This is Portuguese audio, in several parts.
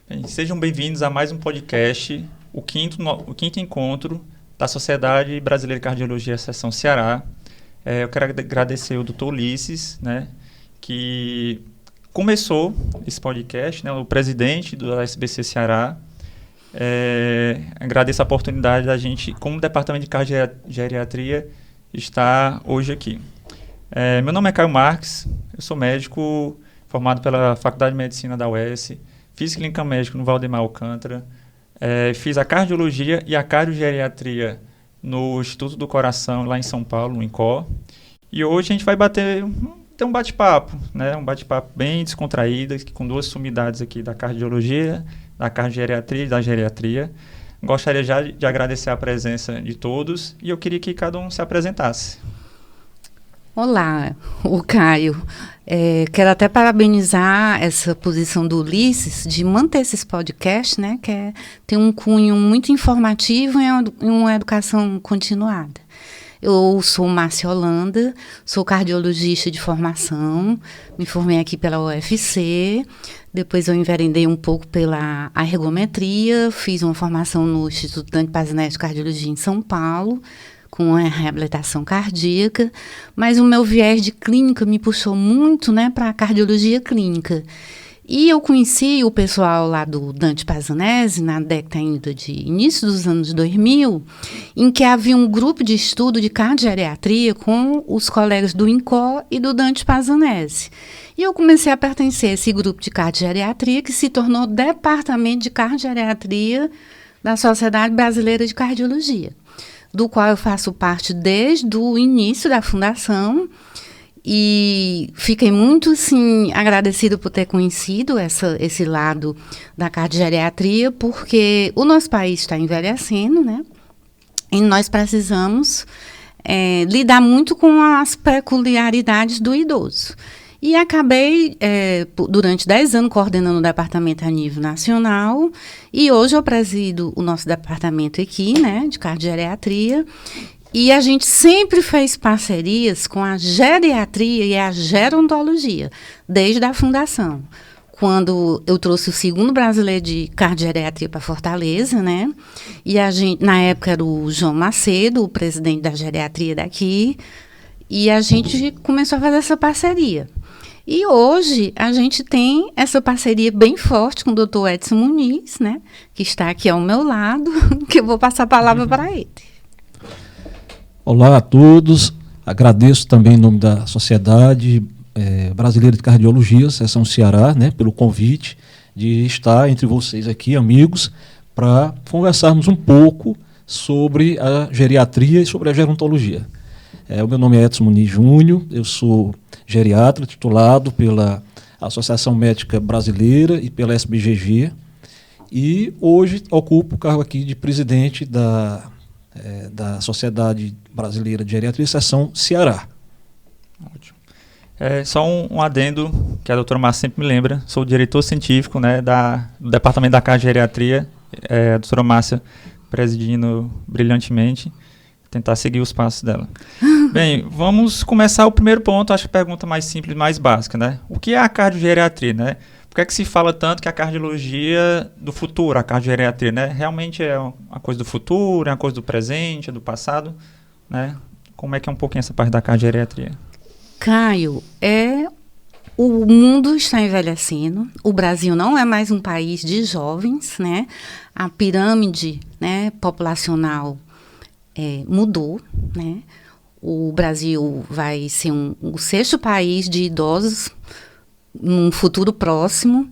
Bem, sejam bem-vindos a mais um podcast, o quinto encontro da Sociedade Brasileira de Cardiologia, Seção Ceará. Eu quero agradecer ao Dr. Ulisses, né, que começou esse podcast, né, o presidente do SBC Ceará. Agradeço a oportunidade da gente, como Departamento de Cardiogeriatria, estar hoje aqui. Meu nome é Caio Marques, eu sou médico formado pela Faculdade de Medicina da UES, fiz clínica médica no Valdemar Alcântara, fiz a cardiologia e a cardiogeriatria no Instituto do Coração, lá em São Paulo, no INCOR. E hoje a gente vai ter um bate-papo, né? Um bate-papo bem descontraído, com duas sumidades aqui da cardiologia, da cardiogeriatria e da geriatria. Gostaria já de agradecer a presença de todos e eu queria que cada um se apresentasse. Olá, o Caio. Quero até parabenizar essa posição do Ulisses de manter esses podcasts, né, que tem um cunho muito informativo e uma educação continuada. Eu sou Márcia Holanda, sou cardiologista de formação, me formei aqui pela UFC, depois eu enveredei um pouco pela ergometria, fiz uma formação no Instituto Dante Pazinelli de Cardiologia em São Paulo, com a reabilitação cardíaca, mas o meu viés de clínica me puxou muito, né, para a cardiologia clínica. E eu conheci o pessoal lá do Dante Pazinelli, na década ainda de início dos anos 2000, em que havia um grupo de estudo de cardiogeriatria com os colegas do INCOR e do Dante Pazinelli. E eu comecei a pertencer a esse grupo de cardiogeriatria, que se tornou Departamento de Cardiogeriatria da Sociedade Brasileira de Cardiologia, do qual eu faço parte desde o início da fundação, e fiquei muito, sim, agradecida por ter conhecido esse lado da cardiogeriatria, porque o nosso país está envelhecendo, né? E nós precisamos lidar muito com as peculiaridades do idoso. E acabei, durante 10 anos, coordenando o departamento a nível nacional. E hoje eu presido o nosso departamento aqui, né, de cardiogeriatria. E a gente sempre fez parcerias com a geriatria e a gerontologia, desde a fundação. Quando eu trouxe o segundo brasileiro de cardiogeriatria para Fortaleza, né? E a gente, na época, era o João Macedo, o presidente da geriatria daqui. E a gente começou a fazer essa parceria. E hoje a gente tem essa parceria bem forte com o Dr. Edson Muniz, né, que está aqui ao meu lado, que eu vou passar a palavra para ele. Olá a todos, agradeço também em nome da Sociedade Brasileira de Cardiologia, Seção Ceará, né, pelo convite de estar entre vocês aqui, amigos, para conversarmos um pouco sobre a geriatria e sobre a gerontologia. O meu nome é Edson Muniz Júnior, eu sou geriatra titulado pela Associação Médica Brasileira e pela SBGG, e hoje ocupo o cargo aqui de presidente da Sociedade Brasileira de Geriatria, Seção Ceará. Ótimo. Só um adendo, que a doutora Márcia sempre me lembra, sou o diretor científico, né, do Departamento da Cardiogeriatria, a doutora Márcia presidindo brilhantemente, tentar seguir os passos dela. Bem, vamos começar o primeiro ponto, acho que a pergunta mais simples, mais básica, né? O que é a cardiogeriatria, né? Por que é que se fala tanto que a cardiologia do futuro, a cardiogeriatria, né? Realmente é uma coisa do futuro, é uma coisa do presente, é do passado, né? Como é que é um pouquinho essa parte da cardiogeriatria? Caio, o mundo está envelhecendo, o Brasil não é mais um país de jovens, né? A pirâmide, né, populacional mudou, né? O Brasil vai ser o sexto país de idosos num futuro próximo.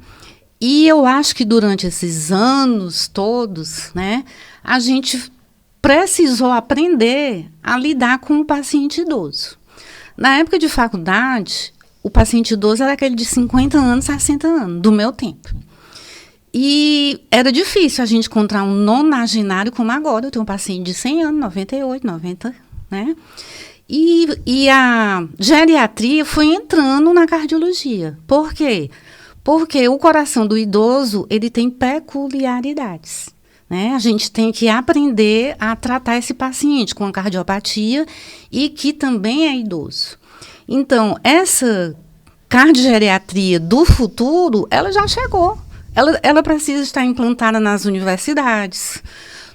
E eu acho que durante esses anos todos, né, a gente precisou aprender a lidar com o paciente idoso. Na época de faculdade, o paciente idoso era aquele de 50 anos, 60 anos, do meu tempo. E era difícil a gente encontrar um nonagenário como agora. Eu tenho um paciente de 100 anos, 98, 90, né? E a geriatria foi entrando na cardiologia. Por quê? Porque o coração do idoso, ele tem peculiaridades, né? A gente tem que aprender a tratar esse paciente com a cardiopatia e que também é idoso. Então, essa cardiogeriatria do futuro, ela já chegou. ela precisa estar implantada nas universidades,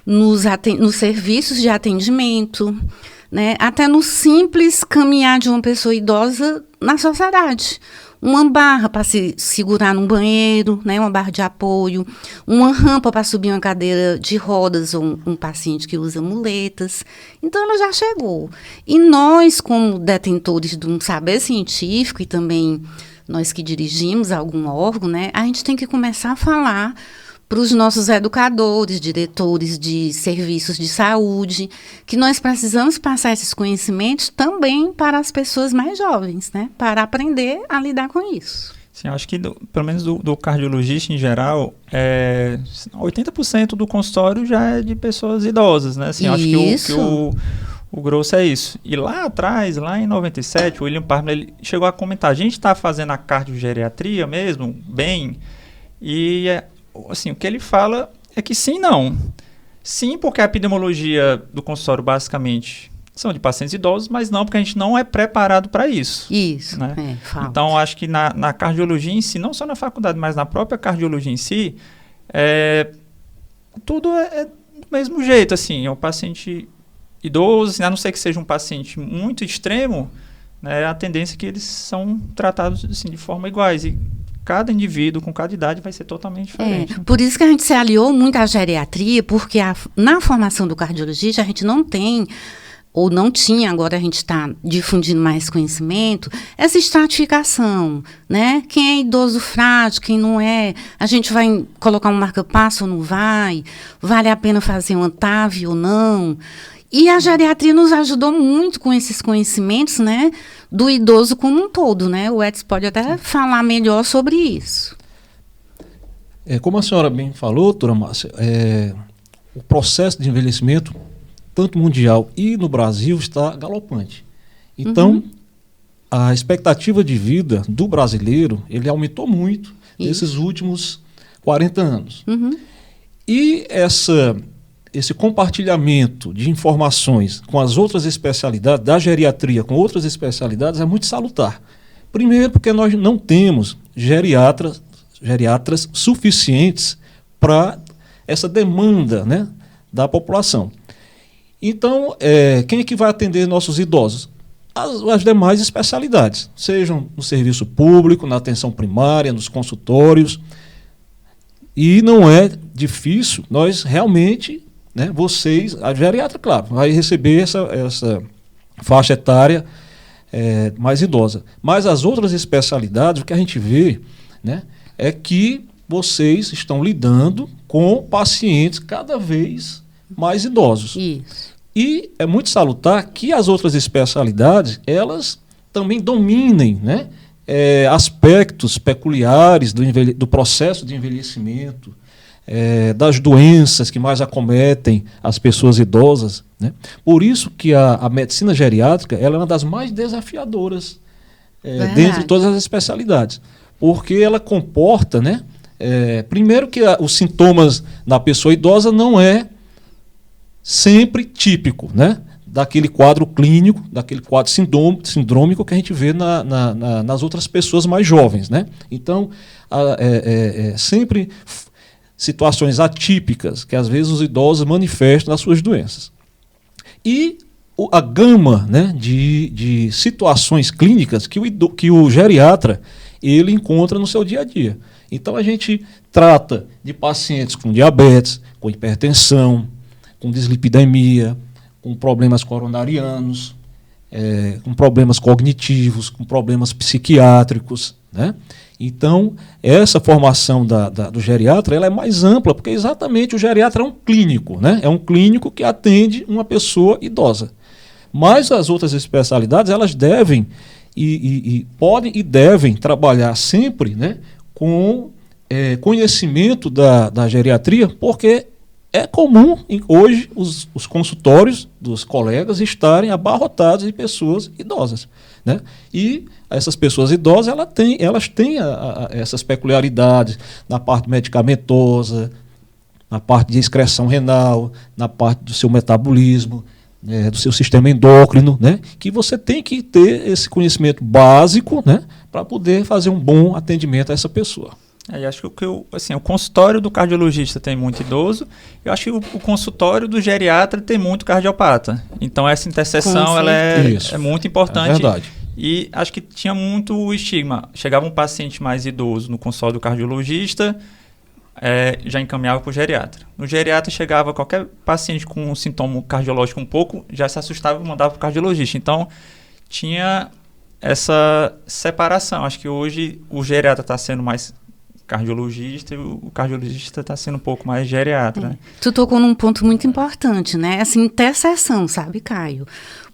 nos serviços de atendimento, né? Até no simples caminhar de uma pessoa idosa na sociedade. Uma barra para se segurar num banheiro, né? Uma barra de apoio, uma rampa para subir uma cadeira de rodas ou um paciente que usa muletas. Então, ela já chegou. E nós, como detentores de um saber científico e também nós que dirigimos algum órgão, né? A gente tem que começar a falar para os nossos educadores, diretores de serviços de saúde, que nós precisamos passar esses conhecimentos também para as pessoas mais jovens, né? Para aprender a lidar com isso. Sim, acho que pelo menos do cardiologista em geral, 80% do consultório já é de pessoas idosas, né? Assim, acho que o grosso é isso. E lá atrás, lá em 97, o William Parham, ele chegou a comentar, a gente está fazendo a cardiogeriatria mesmo, bem, e assim, o que ele fala é que sim, não. Sim, porque a epidemiologia do consultório, basicamente, são de pacientes idosos, mas não, porque a gente não é preparado para isso. Isso, né? Falta. Então, acho que na cardiologia em si, não só na faculdade, mas na própria cardiologia em si, tudo é do mesmo jeito, assim, é um paciente idoso, assim, a não ser que seja um paciente muito extremo, né, a tendência é que eles são tratados assim, de forma iguais, e cada indivíduo com cada idade vai ser totalmente diferente. Por isso que a gente se aliou muito à geriatria, porque na formação do cardiologista a gente não tem, ou não tinha, agora a gente está difundindo mais conhecimento, essa estratificação, né? Quem é idoso frágil, quem não é, a gente vai colocar um marca-passo ou não vai, vale a pena fazer uma TAV ou não. E a geriatria nos ajudou muito com esses conhecimentos, né, do idoso como um todo, né? O Edson pode até falar melhor sobre isso. Como a senhora bem falou, doutora Márcia, o processo de envelhecimento, tanto mundial e no Brasil, está galopante. Então, a expectativa de vida do brasileiro, ele aumentou muito nesses últimos 40 anos. E esse compartilhamento de informações com as outras especialidades, da geriatria com outras especialidades, é muito salutar. Primeiro, porque nós não temos geriatras suficientes para essa demanda, né, da população. Então, quem é que vai atender nossos idosos? As demais especialidades, sejam no serviço público, na atenção primária, nos consultórios. E não é difícil nós realmente... né, vocês, a geriatra, claro, vai receber essa faixa etária mais idosa. Mas as outras especialidades, o que a gente vê, né, é que vocês estão lidando com pacientes cada vez mais idosos. Isso. E é muito salutar que as outras especialidades, elas também dominem, né, aspectos peculiares do processo de envelhecimento, das doenças que mais acometem as pessoas idosas, né? Por isso que a medicina geriátrica ela é uma das mais desafiadoras dentre todas as especialidades, porque ela comporta, né, primeiro que os sintomas da pessoa idosa não é sempre típico, né, daquele quadro clínico, daquele quadro sindrômico que a gente vê nas outras pessoas mais jovens, né? Então, sempre situações atípicas que às vezes os idosos manifestam nas suas doenças. E a gama, né, de situações clínicas que o geriatra ele encontra no seu dia a dia. Então a gente trata de pacientes com diabetes, com hipertensão, com dislipidemia, com problemas coronarianos, com problemas cognitivos, com problemas psiquiátricos, né? Então, essa formação do geriatra ela é mais ampla, porque exatamente o geriatra é um clínico, né? É um clínico que atende uma pessoa idosa. Mas as outras especialidades, elas devem podem e devem trabalhar sempre, né, com conhecimento da geriatria, porque é comum hoje os consultórios dos colegas estarem abarrotados de pessoas idosas, né? E essas pessoas idosas elas têm essas peculiaridades na parte medicamentosa, na parte de excreção renal, na parte do seu metabolismo, do seu sistema endócrino, né? Que você tem que ter esse conhecimento básico, né, para poder fazer um bom atendimento a essa pessoa. Eu acho que assim, o consultório do cardiologista tem muito idoso, eu acho que o consultório do geriatra tem muito cardiopata. Então essa interseção ela é muito importante. É verdade. E acho que tinha muito estigma. Chegava um paciente mais idoso no consultório do cardiologista, já encaminhava para o geriatra. No geriatra chegava qualquer paciente com um sintoma cardiológico um pouco, já se assustava e mandava para o cardiologista. Então tinha essa separação. Acho que hoje o geriatra está sendo mais cardiologista e o cardiologista está sendo um pouco mais geriatra. Né? Tu tocou num ponto muito importante, né? Essa interseção, sabe, Caio?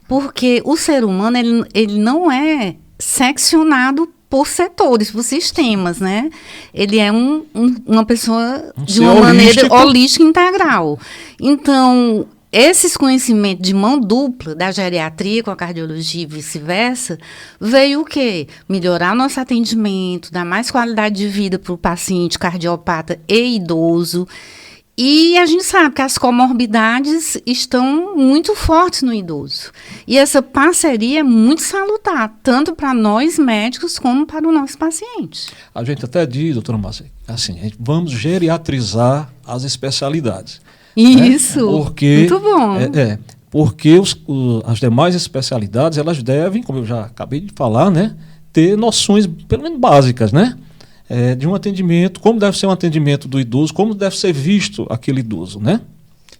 Porque o ser humano, ele não é seccionado por setores, por sistemas, né? Ele é uma pessoa de uma maneira holística integral. Então, esses conhecimentos de mão dupla da geriatria com a cardiologia e vice-versa, veio o quê? Melhorar o nosso atendimento, dar mais qualidade de vida para o paciente cardiopata e idoso. E a gente sabe que as comorbidades estão muito fortes no idoso. E essa parceria é muito salutar, tanto para nós médicos como para o nosso paciente. A gente até diz, doutora Márcia, assim, vamos geriatrizar as especialidades. Isso, porque, muito bom. Porque as demais especialidades, elas devem, como eu já acabei de falar, né, ter noções, pelo menos básicas, né, de um atendimento, como deve ser um atendimento do idoso, como deve ser visto aquele idoso, né?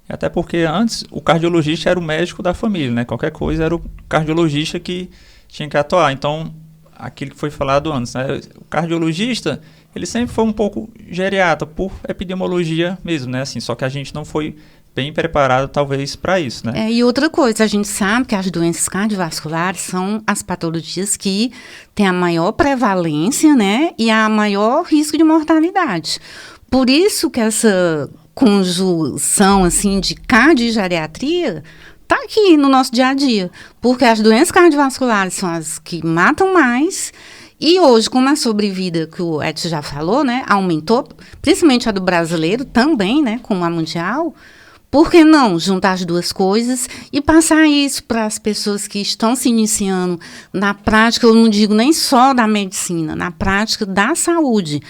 Até porque antes o cardiologista era o médico da família, né? Qualquer coisa era o cardiologista que tinha que atuar. Então, aquilo que foi falado antes, né? O cardiologista, ele sempre foi um pouco geriatra por epidemiologia mesmo, né? Assim, só que a gente não foi bem preparado, talvez, para isso, né? E outra coisa, a gente sabe que as doenças cardiovasculares são as patologias que têm a maior prevalência, né? E a maior risco de mortalidade. Por isso que essa conjunção, assim, de cardio e geriatria está aqui no nosso dia a dia. Porque as doenças cardiovasculares são as que matam mais. E hoje, como a sobrevida, que o Edson já falou, né, aumentou, principalmente a do brasileiro também, né, como a mundial, por que não juntar as duas coisas e passar isso para as pessoas que estão se iniciando na prática, eu não digo nem só da medicina, na prática da saúde,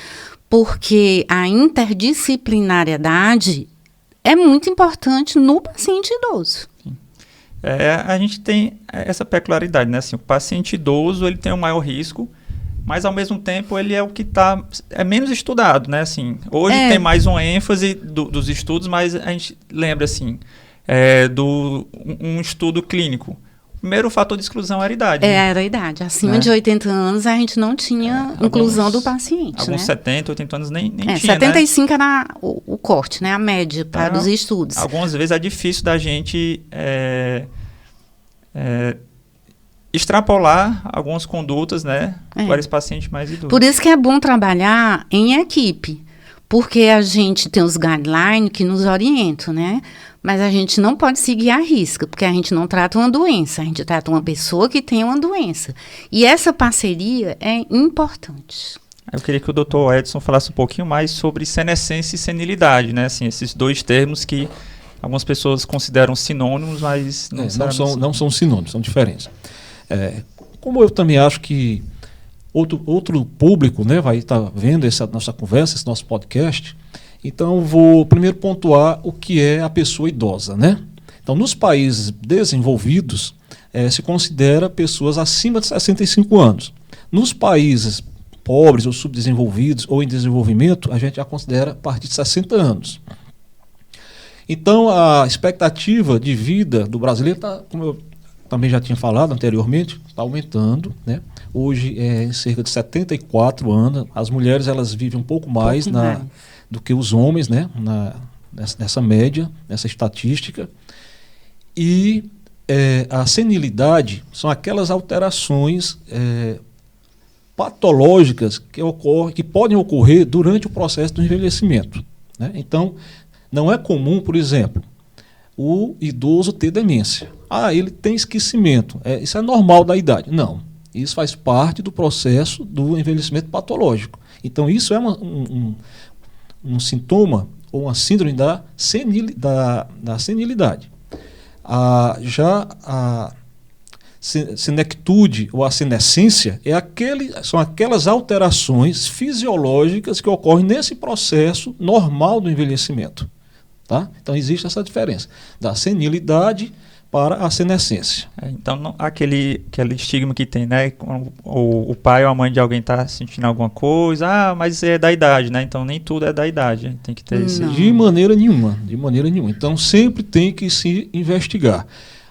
porque a interdisciplinariedade é muito importante no paciente idoso. Sim. A gente tem essa peculiaridade, né, assim, o paciente idoso, ele tem um maior risco, mas ao mesmo tempo ele é o que é menos estudado, né? Assim, hoje tem mais uma ênfase dos estudos, mas a gente lembra assim, um estudo clínico. O primeiro fator de exclusão era a idade. Era a idade. Acima de 80 anos a gente não tinha inclusão do paciente. Alguns 70, 80 anos nem tinha, 75 era o corte, né? A média para os estudos. Algumas vezes é difícil da gente extrapolar algumas condutas, né, para esse paciente mais idoso. Por isso que é bom trabalhar em equipe, porque a gente tem os guidelines que nos orientam, né? Mas a gente não pode seguir à risca, porque a gente não trata uma doença, a gente trata uma pessoa que tem uma doença. E essa parceria é importante. Eu queria que o Dr. Edson falasse um pouquinho mais sobre senescência e senilidade, né? Assim, esses dois termos que algumas pessoas consideram sinônimos, mas não são sinônimos, são diferentes. Como eu também acho que outro público, né, vai estar vendo essa nossa conversa, esse nosso podcast, então vou primeiro pontuar o que é a pessoa idosa, né? Então, nos países desenvolvidos, se considera pessoas acima de 65 anos. Nos países pobres ou subdesenvolvidos ou em desenvolvimento, a gente já considera a partir de 60 anos. Então, a expectativa de vida do brasileiro está, como eu também já tinha falado anteriormente, está aumentando, né? Hoje é em cerca de 74 anos. As mulheres elas vivem um pouco mais do que os homens, né? Nessa média, nessa estatística. E a senilidade são aquelas alterações patológicas que podem ocorrer durante o processo do envelhecimento, né? Então, não é comum, por exemplo, o idoso ter demência. Ele tem esquecimento. Isso é normal da idade. Não. Isso faz parte do processo do envelhecimento patológico. Então, isso é um sintoma ou uma síndrome da senilidade. Já a senectude ou a senescência são aquelas alterações fisiológicas que ocorrem nesse processo normal do envelhecimento. Tá? Então existe essa diferença da senilidade para a senescência. Então, aquele estigma que tem, né? O pai ou a mãe de alguém está sentindo alguma coisa, mas é da idade, né? Então, nem tudo é da idade. Tem que ter esse... De maneira nenhuma. Então, sempre tem que se investigar.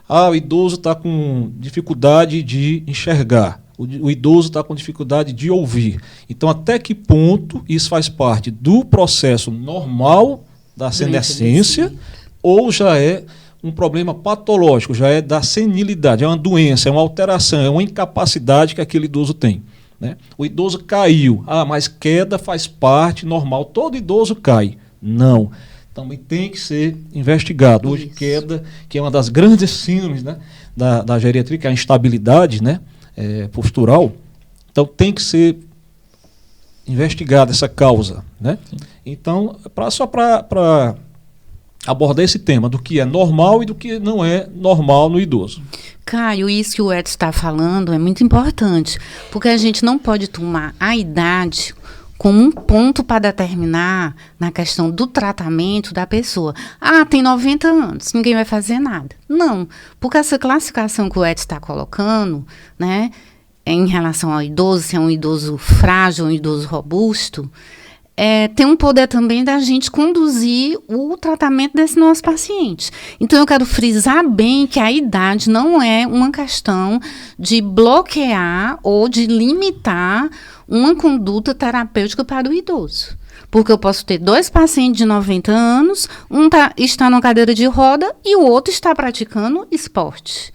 O idoso está com dificuldade de enxergar. O idoso está com dificuldade de ouvir. Então, até que ponto isso faz parte do processo normal da senescência ou já é um problema patológico, já é da senilidade, é uma doença, é uma alteração, é uma incapacidade que aquele idoso tem. Né? O idoso caiu, mas queda faz parte normal, todo idoso cai. Não, também tem que ser investigado. Hoje queda, que é uma das grandes síndromes, né, da geriatria, que é a instabilidade, né, postural, então tem que ser investigada essa causa. Né? Então, só para abordar esse tema do que é normal e do que não é normal no idoso. Caio, isso que o Edson está falando é muito importante, porque a gente não pode tomar a idade como um ponto para determinar na questão do tratamento da pessoa. Tem 90 anos, ninguém vai fazer nada. Não, porque essa classificação que o Edson está colocando, né, em relação ao idoso, se é um idoso frágil ou um idoso robusto, tem um poder também da gente conduzir o tratamento desse nosso paciente. Então, eu quero frisar bem que a idade não é uma questão de bloquear ou de limitar uma conduta terapêutica para o idoso. Porque eu posso ter 2 pacientes de 90 anos, um está na cadeira de roda e o outro está praticando esporte.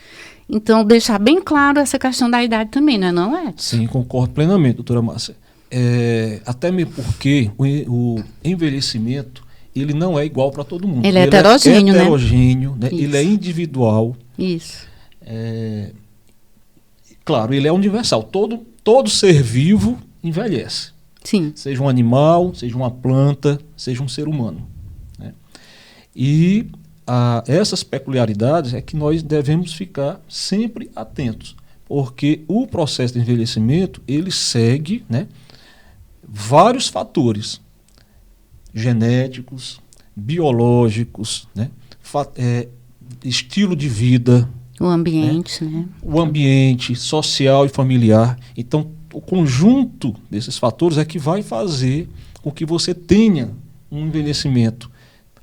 Então, deixar bem claro essa questão da idade também, não é, Edson? Sim, concordo plenamente, doutora Márcia. Até mesmo porque o envelhecimento ele não é igual para todo mundo. Ele é heterogêneo, né? Ele é individual. Isso. Claro, ele é universal. Todo ser vivo envelhece. Sim. Seja um animal, seja uma planta, seja um ser humano. Né? E essas peculiaridades é que nós devemos ficar sempre atentos. Porque o processo de envelhecimento, ele segue, né, vários fatores genéticos, biológicos, né, estilo de vida, o ambiente, né? O ambiente social e familiar. Então, o conjunto desses fatores é que vai fazer com que você tenha um envelhecimento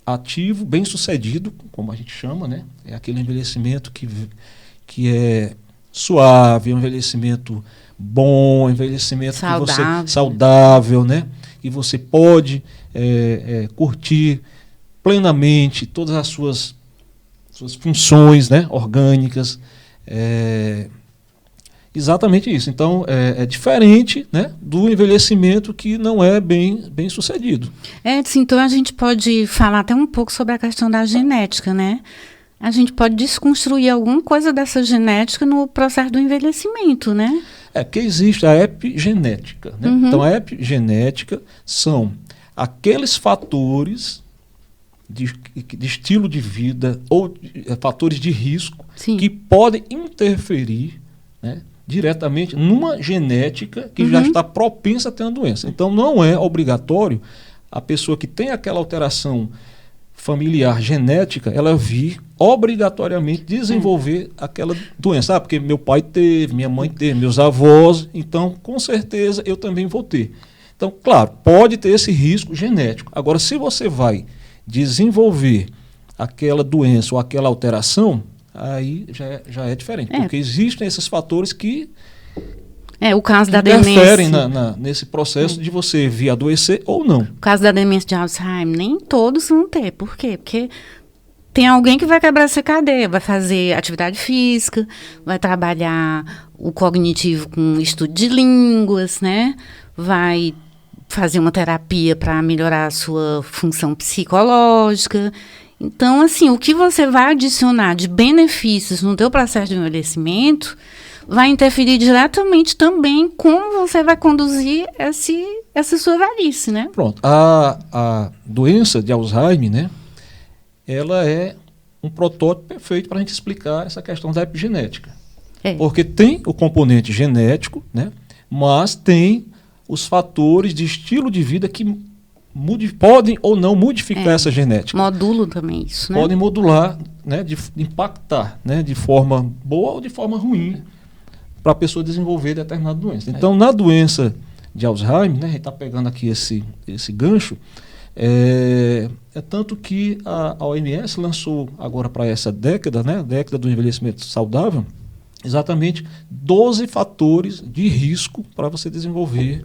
ativo, bem-sucedido, como a gente chama, né? É aquele envelhecimento que é suave, um envelhecimento bom, um envelhecimento saudável, né? E você pode curtir plenamente todas as suas funções, né, orgânicas. Exatamente isso. Então, é diferente, né, do envelhecimento que não é bem sucedido. Então a gente pode falar até um pouco sobre a questão da genética, né? A gente pode desconstruir alguma coisa dessa genética no processo do envelhecimento, né? Que existe a epigenética. Né? Uhum. Então, a epigenética são aqueles fatores de estilo de vida ou fatores de risco Sim. que podem interferir, né, diretamente numa genética que já está propensa a ter uma doença. Então, não é obrigatório a pessoa que tem aquela alteração familiar genética, ela vir obrigatoriamente desenvolver aquela doença. Porque meu pai teve, minha mãe teve, meus avós, então com certeza eu também vou ter. Então, claro, pode ter esse risco genético. Agora, se você vai desenvolver aquela doença ou aquela alteração, aí já é diferente. Porque existem esses fatores que o caso da interferem demência, nesse processo de você vir adoecer ou não. O caso da demência de Alzheimer, nem todos vão ter. Por quê? Porque tem alguém que vai quebrar essa cadeia, vai fazer atividade física, vai trabalhar o cognitivo com estudo de línguas, né? Vai fazer uma terapia para melhorar a sua função psicológica. Então, assim, o que você vai adicionar de benefícios no teu processo de envelhecimento vai interferir diretamente também como você vai conduzir essa sua velhice, né? Pronto. A doença de Alzheimer, né? Ela é um protótipo perfeito para a gente explicar essa questão da epigenética. Porque tem o componente genético, né? Mas tem os fatores de estilo de vida que podem ou não modificar essa genética. Modulam também isso, né? Podem modular, né? De impactar, né? De forma boa ou de forma ruim para a pessoa desenvolver determinada doença. Então, na doença de Alzheimer, né? A gente está pegando aqui esse gancho, é tanto que a OMS lançou agora para essa década, né? Década do envelhecimento saudável, exatamente 12 fatores de risco para você desenvolver,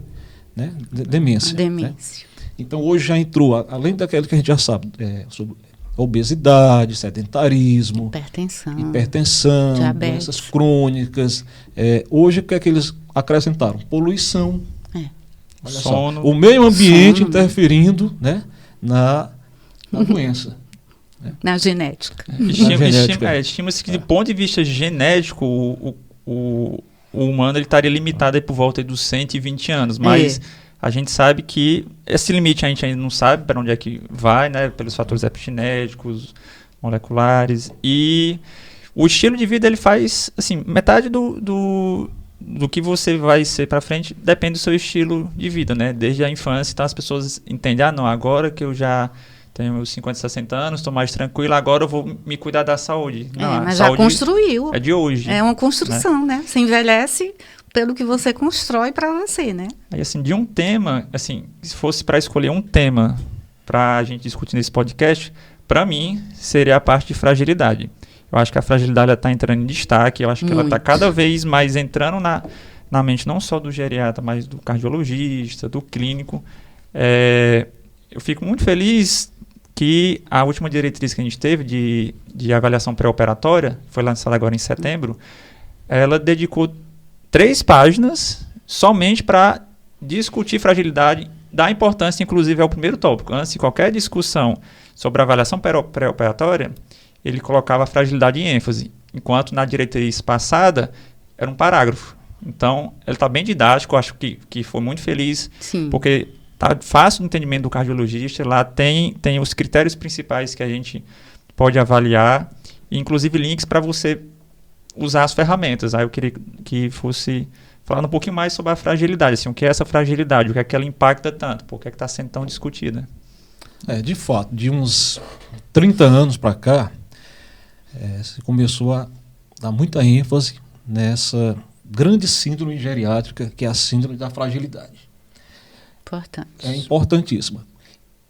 né? Demência. Demência. Né? Então, hoje já entrou, além daquilo que a gente já sabe, sobre obesidade, sedentarismo, hipertensão, diabetes, doenças crônicas. Hoje, o que é que eles acrescentaram? Poluição. Olha sono. Só, o meio ambiente interferindo, né, na doença. Né? Na genética. Estima-se que, do ponto de vista genético, o humano ele estaria limitado aí por volta dos 120 anos, mas a gente sabe que esse limite a gente ainda não sabe para onde é que vai, né, pelos fatores epigenéticos, moleculares, e o estilo de vida ele faz, assim, metade do que você vai ser para frente depende do seu estilo de vida, né, desde a infância. Então as pessoas entendem, não, agora que eu já tenho meus 50, 60 anos, estou mais tranquilo, agora eu vou me cuidar da saúde. Não, mas já construiu. É de hoje. É uma construção, né? Você envelhece pelo que você constrói para você, né? Aí, assim, de um tema, assim, se fosse para escolher um tema para a gente discutir nesse podcast, para mim, seria a parte de fragilidade. Eu acho que a fragilidade está entrando em destaque, eu acho que ela está cada vez mais entrando na mente não só do geriatra, mas do cardiologista, do clínico. Eu fico muito feliz que a última diretriz que a gente teve de avaliação pré-operatória, foi lançada agora em setembro, ela dedicou 3 páginas somente para discutir fragilidade, dar importância, inclusive, ao primeiro tópico. Antes de qualquer discussão sobre a avaliação pré-operatória, ele colocava a fragilidade em ênfase, enquanto na diretriz passada era um parágrafo. Então, ele está bem didático, acho que foi muito feliz, porque está fácil o entendimento do cardiologista, lá tem os critérios principais que a gente pode avaliar, inclusive links para você usar as ferramentas. Aí eu queria que fosse falando um pouquinho mais sobre a fragilidade, assim, o que é essa fragilidade, o que é que ela impacta tanto, por que é que está sendo tão discutida. De fato, de uns 30 anos para cá, se começou a dar muita ênfase nessa grande síndrome geriátrica, que é a síndrome da fragilidade. Importante. É importantíssima.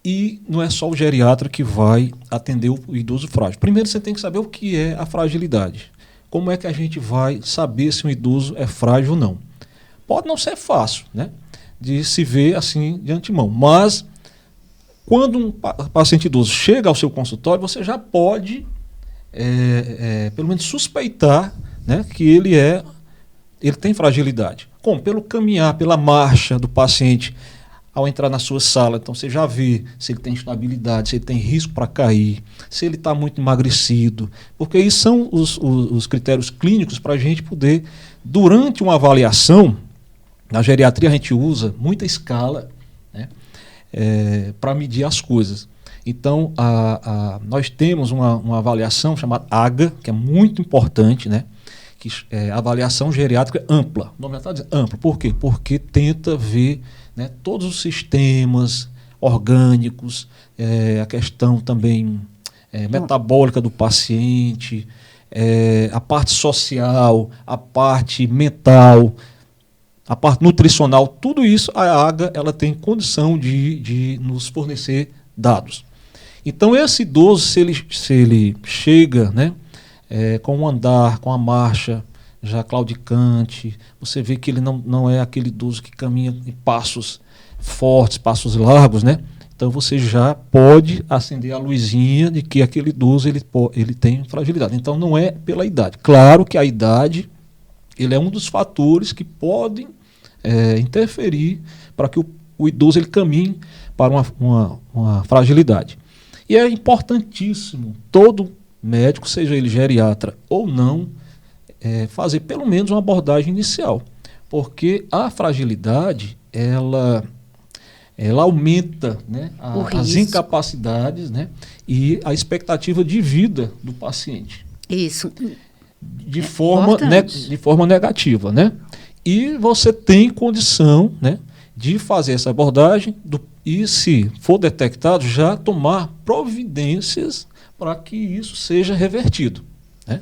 E não é só o geriatra que vai atender o idoso frágil. Primeiro você tem que saber o que é a fragilidade. Como é que a gente vai saber se um idoso é frágil ou não? Pode não ser fácil, né, de se ver assim de antemão, mas quando um paciente idoso chega ao seu consultório, você já pode, pelo menos suspeitar, né, que ele tem fragilidade. Como? Pelo caminhar, pela marcha do paciente ao entrar na sua sala. Então você já vê se ele tem instabilidade, se ele tem risco para cair, se ele está muito emagrecido, porque isso são os critérios clínicos para a gente poder, durante uma avaliação, na geriatria a gente usa muita escala, né, para medir as coisas. Então nós temos uma avaliação chamada AGA, que é muito importante, né, que é avaliação geriátrica ampla. O nome está dizendo ampla. Por quê? Porque tenta ver, né, todos os sistemas orgânicos, a questão também metabólica do paciente, a parte social, a parte mental, a parte nutricional, tudo isso a AGA ela tem condição de nos fornecer dados. Então esse idoso, se ele chega, né, com o andar, com a marcha já claudicante, você vê que ele não é aquele idoso que caminha em passos fortes, passos largos, né? Então você já pode acender a luzinha de que aquele idoso ele tem fragilidade. Então não é pela idade. Claro que a idade ele é um dos fatores que podem interferir para que o idoso ele caminhe para uma fragilidade. E é importantíssimo todo médico, seja ele geriatra ou não, fazer pelo menos uma abordagem inicial, porque a fragilidade ela aumenta, né, as incapacidades, né, e a expectativa de vida do paciente. Isso. de forma negativa, né? E você tem condição, né, de fazer essa abordagem e, se for detectado, já tomar providências para que isso seja revertido, né?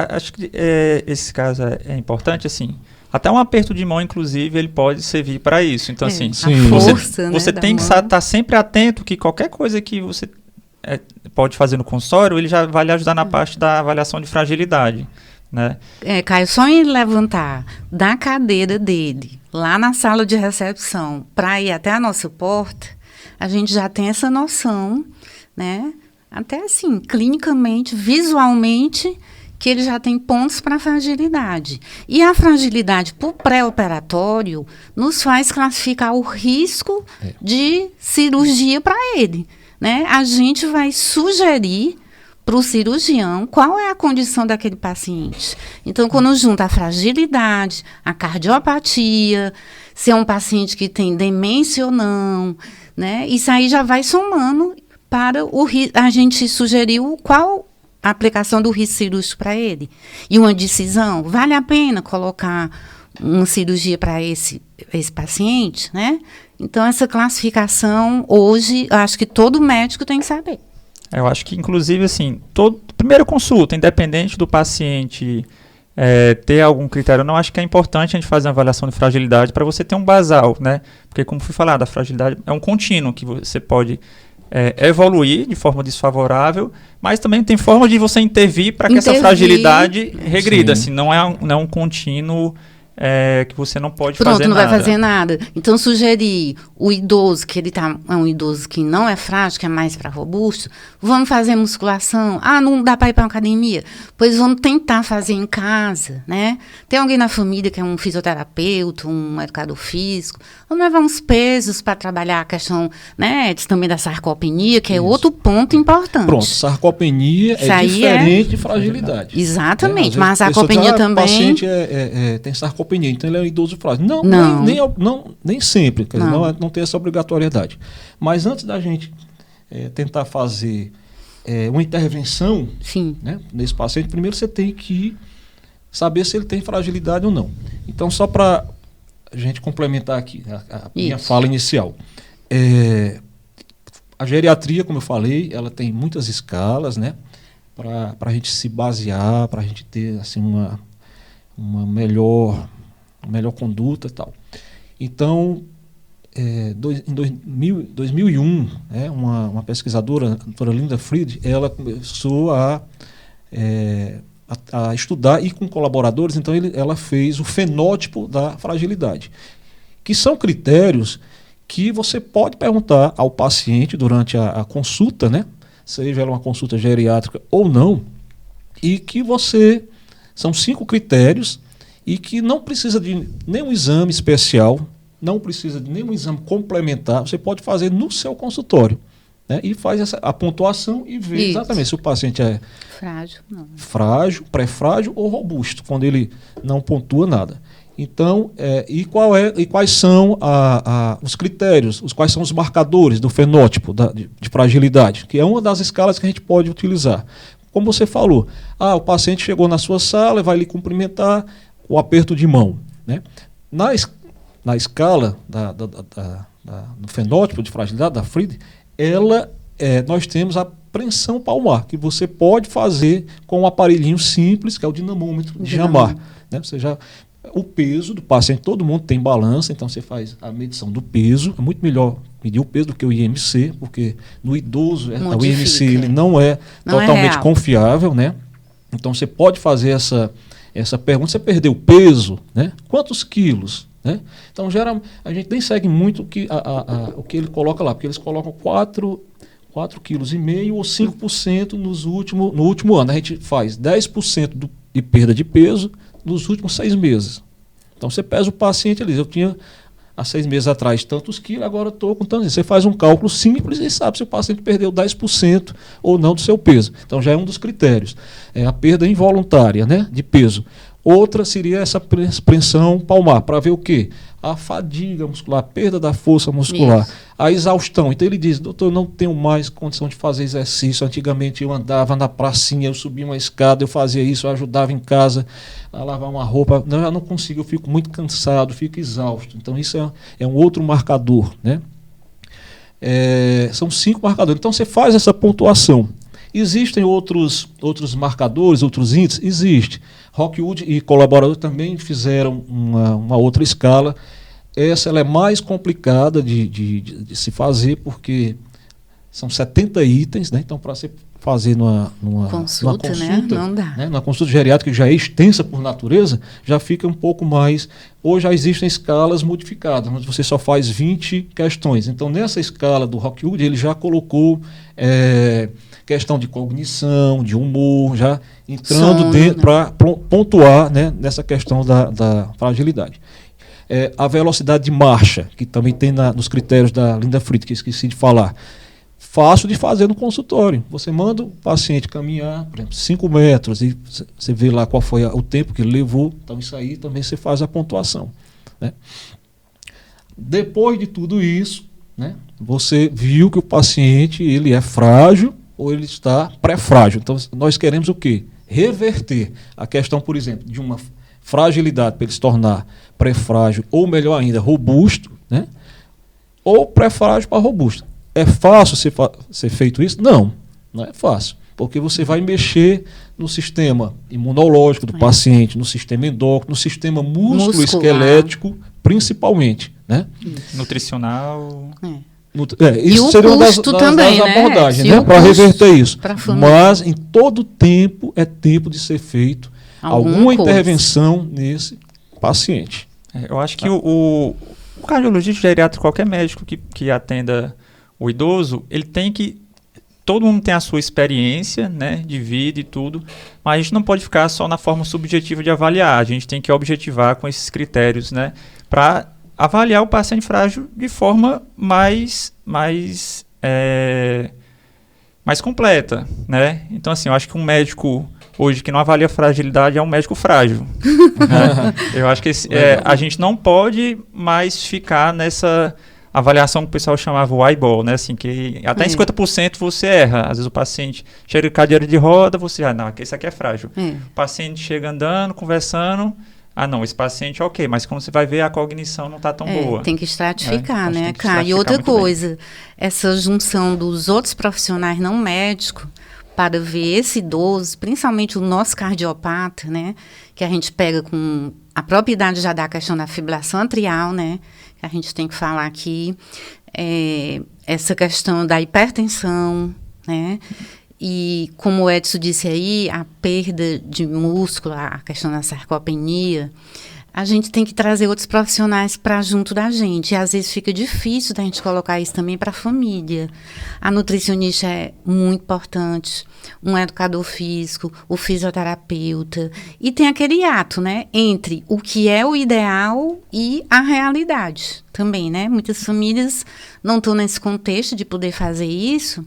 Acho que esse caso é importante, assim. Até um aperto de mão, inclusive, ele pode servir para isso. Então, assim, você tem que estar sempre atento que qualquer coisa que você pode fazer no consultório, ele já vai lhe ajudar na parte da avaliação de fragilidade, né? Caio, só em levantar da cadeira dele, lá na sala de recepção, para ir até a nossa porta, a gente já tem essa noção, né? Até assim, clinicamente, visualmente, que ele já tem pontos para fragilidade. E a fragilidade por pré-operatório nos faz classificar o risco de cirurgia para ele, né? A gente vai sugerir para o cirurgião qual é a condição daquele paciente. Então, quando junta a fragilidade, a cardiopatia, se é um paciente que tem demência ou não, né? Isso aí já vai somando para a gente sugeriu qual a aplicação do risco cirúrgico para ele. E uma decisão, vale a pena colocar uma cirurgia para esse paciente, né? Então, essa classificação, hoje, eu acho que todo médico tem que saber. Eu acho que, inclusive, assim, primeira consulta, independente do paciente ter algum critério ou não, acho que é importante a gente fazer uma avaliação de fragilidade para você ter um basal, né? Porque, como fui falado, a fragilidade é um contínuo que você pode evoluir de forma desfavorável, mas também tem forma de você intervir para que essa fragilidade regrida. Assim, não é um contínuo que você não pode fazer nada. Pronto, não vai fazer nada. Então, sugerir o idoso, que ele é um idoso que não é frágil, que é mais para robusto, vamos fazer musculação. Ah, não dá para ir para uma academia? Pois vamos tentar fazer em casa, né? Tem alguém na família que é um fisioterapeuta, um educador físico. Vamos levar uns pesos para trabalhar a questão, né, também da sarcopenia, que é outro ponto importante. Pronto, sarcopenia é diferente de fragilidade. Exatamente, mas a sarcopenia também... O paciente tem sarcopenia, então ele é um idoso frágil. Nem sempre, quer dizer, não tem essa obrigatoriedade. Mas antes da gente tentar fazer uma intervenção, né, nesse paciente, primeiro você tem que saber se ele tem fragilidade ou não. Então, só para a gente complementar aqui a minha fala inicial. A geriatria, como eu falei, ela tem muitas escalas, né, para a gente se basear, para a gente ter assim, uma melhor conduta e tal. Então, em 2001, uma pesquisadora, a doutora Linda Fried, ela começou a estudar, e com colaboradores, então ela fez o fenótipo da fragilidade, que são critérios que você pode perguntar ao paciente durante a consulta, né, seja ela uma consulta geriátrica ou não, e que são 5 critérios e que não precisa de nenhum exame especial, não precisa de nenhum exame complementar, você pode fazer no seu consultório, né, e faz a pontuação e vê exatamente se o paciente é frágil, pré-frágil ou robusto, quando ele não pontua nada. Então, quais são os critérios, quais são os marcadores do fenótipo de fragilidade, que é uma das escalas que a gente pode utilizar. Como você falou, o paciente chegou na sua sala e vai lhe cumprimentar, o aperto de mão, né? Na escala do fenótipo de fragilidade, da Fried, nós temos a pressão palmar, que você pode fazer com um aparelhinho simples, que é o dinamômetro de Jamar, né? O peso do paciente, todo mundo tem balança, então você faz a medição do peso. É muito melhor medir o peso do que o IMC, porque no idoso o IMC ele não é totalmente confiável, né? Então você pode fazer essa pergunta: você perdeu peso, né? Quantos quilos? Né? Então a gente nem segue muito o que ele coloca lá, porque eles colocam 4,5 kg ou 5% no último ano. A gente faz 10% de perda de peso nos últimos 6 meses. Então você pesa o paciente ali, eu tinha há 6 meses atrás tantos quilos, agora estou com tantos. Você faz um cálculo simples e sabe se o paciente perdeu 10% ou não do seu peso. Então já é um dos critérios. A perda involuntária, né, de peso. Outra seria essa pressão palmar, para ver o quê? A fadiga muscular, a perda da força muscular, a exaustão. Então ele diz, doutor, eu não tenho mais condição de fazer exercício. Antigamente eu andava na pracinha, eu subia uma escada, eu fazia isso, eu ajudava em casa a lavar uma roupa. Não, eu não consigo, eu fico muito cansado, fico exausto. Então isso é um outro marcador, né? São 5 marcadores. Então você faz essa pontuação. Existem outros marcadores, outros índices? Existe. Rockwood e colaboradores também fizeram uma outra escala. Essa ela é mais complicada de se fazer, porque são 70 itens, né? Então, para você fazer numa consulta, né? Não dá. Né? Na consulta geriátrica, que já é extensa por natureza, já fica um pouco mais... Hoje já existem escalas modificadas, mas você só faz 20 questões. Então, nessa escala do Rockwood, ele já colocou questão de cognição, de humor, já entrando dentro para pontuar, né, nessa questão da fragilidade. A velocidade de marcha, que também tem nos critérios da Linda Fried, que esqueci de falar. Fácil de fazer no consultório. Você manda o paciente caminhar, por exemplo, 5 metros, e você vê lá qual foi o tempo que ele levou. Então, isso aí também você faz a pontuação, né? Depois de tudo isso, né, você viu que o paciente ele é frágil ou ele está pré-frágil. Então, nós queremos o quê? Reverter a questão, por exemplo, de uma fragilidade para ele se tornar pré-frágil, ou melhor ainda, robusto, né? Ou pré-frágil para robusto. É fácil ser feito isso? Não, não é fácil. Porque você vai mexer no sistema imunológico do paciente, no sistema endócrino, no sistema músculo-esquelético, principalmente, né? Nutricional... Isso seria uma das abordagens, né, para reverter isso. Mas em todo tempo é tempo de ser feito alguma intervenção nesse paciente. Eu acho que o cardiologista geriátrico, qualquer médico que atenda o idoso, ele tem que... Todo mundo tem a sua experiência, né, de vida e tudo, mas a gente não pode ficar só na forma subjetiva de avaliar. A gente tem que objetivar com esses critérios, né, para avaliar o paciente frágil de forma mais completa, né? Então, assim, eu acho que um médico hoje que não avalia fragilidade é um médico frágil. Né? Eu acho que a gente não pode mais ficar nessa avaliação que o pessoal chamava o eyeball, né? Assim, que até em 50% você erra. Às vezes o paciente chega de cadeira de roda, você não, esse aqui é frágil. O paciente chega andando, conversando... não, esse paciente é ok, mas quando você vai ver, a cognição não está tão boa. Tem que estratificar, né, Caio? E outra coisa, essa junção dos outros profissionais não médicos para ver esse idoso, principalmente o nosso cardiopata, né, que a gente pega com a própria idade já da questão da fibrilação atrial, né, que a gente tem que falar aqui, essa questão da hipertensão, né, e como o Edson disse aí, a perda de músculo, a questão da sarcopenia, a gente tem que trazer outros profissionais para junto da gente. E às vezes fica difícil da gente colocar isso também para a família. A nutricionista é muito importante, um educador físico, o fisioterapeuta. E tem aquele ato, né, entre o que é o ideal e a realidade também, né? Muitas famílias não estão nesse contexto de poder fazer isso.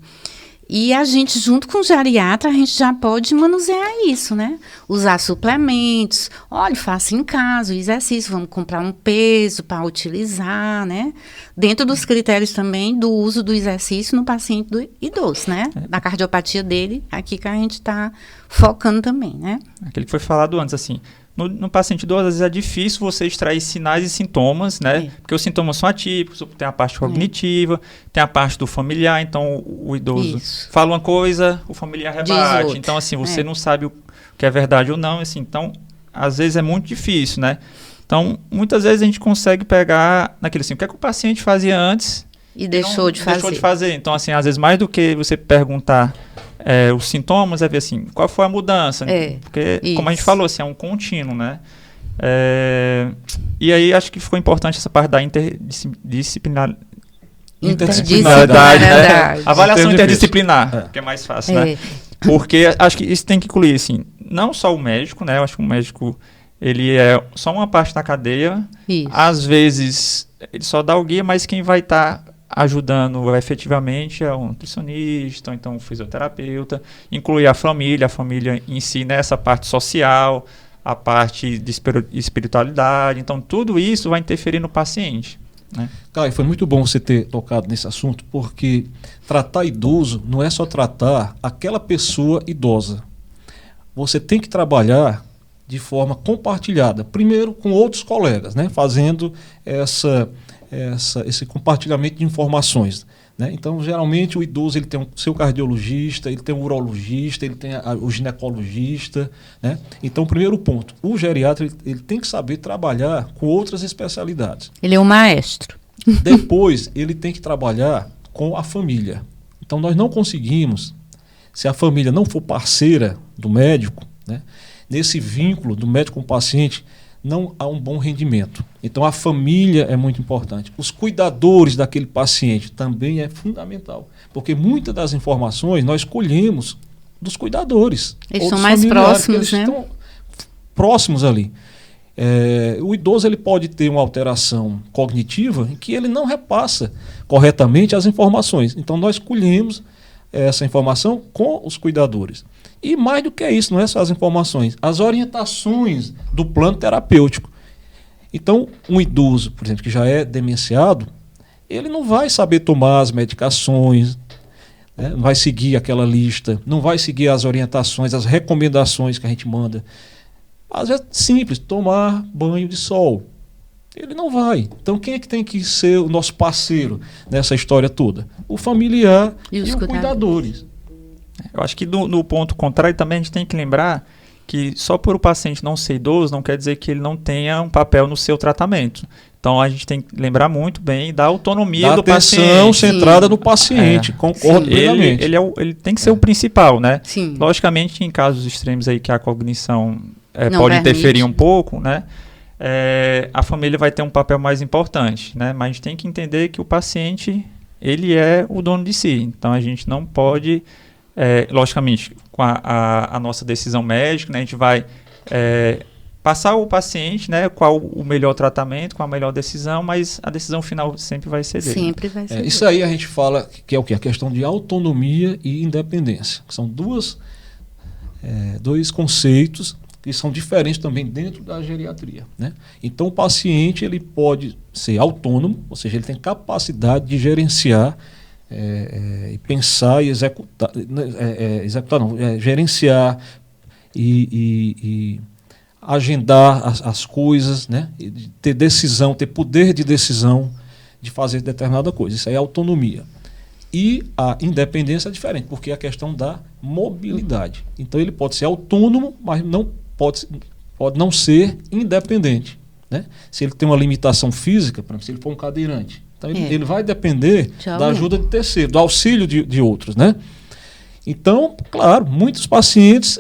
E a gente, junto com o geriatra, a gente já pode manusear isso, né? Usar suplementos. Olha, faça em casa o exercício, vamos comprar um peso para utilizar, né? Dentro dos critérios também do uso do exercício no paciente do idoso, né? Da cardiopatia dele, aqui que a gente está focando também, né? Aquele que foi falado antes, assim... No paciente idoso, às vezes é difícil você extrair sinais e sintomas, né? Porque os sintomas são atípicos, tem a parte cognitiva, tem a parte do familiar, então o idoso fala uma coisa, o familiar rebate. Então, assim, você não sabe o que é verdade ou não, assim, então, às vezes é muito difícil, né? Então, muitas vezes a gente consegue pegar naquele assim, o que é que o paciente fazia antes e deixou de fazer. Então, assim, às vezes mais do que você perguntar os sintomas, é ver assim, qual foi a mudança? Porque, como a gente falou, assim, é um contínuo, né? E aí, acho que ficou importante essa parte da interdisciplinaridade, né? Avaliação interdisciplinar, que é mais fácil, né? Porque acho que isso tem que incluir, assim, não só o médico, né? Eu acho que o médico, ele é só uma parte da cadeia. Às vezes, ele só dá o guia, mas quem vai estar ajudando efetivamente é um nutricionista, ou então um fisioterapeuta, incluir a família em si nessa parte social, a parte de espiritualidade. Então, tudo isso vai interferir no paciente, né? Caio, foi muito bom você ter tocado nesse assunto, porque tratar idoso não é só tratar aquela pessoa idosa. Você tem que trabalhar de forma compartilhada, primeiro com outros colegas, né? Fazendo esse compartilhamento de informações, né? Então, geralmente, o idoso ele tem o seu cardiologista, ele tem o urologista, ele tem o ginecologista, né? Então, primeiro ponto, o geriatra ele tem que saber trabalhar com outras especialidades. Ele é o maestro. Depois, ele tem que trabalhar com a família. Então, nós não conseguimos, se a família não for parceira do médico, né? Nesse vínculo do médico com o paciente, não há um bom rendimento. Então, a família é muito importante. Os cuidadores daquele paciente também é fundamental, porque muitas das informações nós colhemos dos cuidadores. Eles são mais próximos, né? Eles estão próximos ali. O idoso ele pode ter uma alteração cognitiva em que ele não repassa corretamente as informações. Então, nós colhemos essa informação com os cuidadores. E mais do que isso, não é só as informações, as orientações do plano terapêutico. Então, um idoso, por exemplo, que já é demenciado, ele não vai saber tomar as medicações, né? Não vai seguir aquela lista, não vai seguir as orientações, as recomendações que a gente manda. Mas é simples, tomar banho de sol. Ele não vai. Então, quem é que tem que ser o nosso parceiro nessa história toda? O familiar e os cuidadores. Eu acho que no ponto contrário também a gente tem que lembrar que só por o paciente não ser idoso não quer dizer que ele não tenha um papel no seu tratamento. Então a gente tem que lembrar muito bem da autonomia do paciente. Atenção centrada no paciente, concordo plenamente. Ele tem que ser o principal, né? Sim. Logicamente, em casos extremos aí que a cognição permite. pode interferir um pouco, né? A família vai ter um papel mais importante, né? Mas a gente tem que entender que o paciente, ele é o dono de si. Então a gente não pode... logicamente, com a nossa decisão médica, né, a gente vai passar ao paciente, né, qual o melhor tratamento, qual a melhor decisão, mas a decisão final sempre vai ser dele. Sempre vai ser dele. Isso aí a gente fala que é o quê? A questão de autonomia e independência. Que são dois conceitos que são diferentes também dentro da geriatria, né? Então, o paciente ele pode ser autônomo, ou seja, ele tem capacidade de gerenciar e pensar e executar, gerenciar e agendar as coisas, né? E ter decisão, ter poder de decisão de fazer determinada coisa. Isso aí é autonomia. E a independência é diferente, porque é a questão da mobilidade. Então ele pode ser autônomo, mas não pode não ser independente, né? Se ele tem uma limitação física, por exemplo, se ele for um cadeirante, então ele vai depender da ajuda de terceiro, do auxílio de outros, né? Então, claro, muitos pacientes,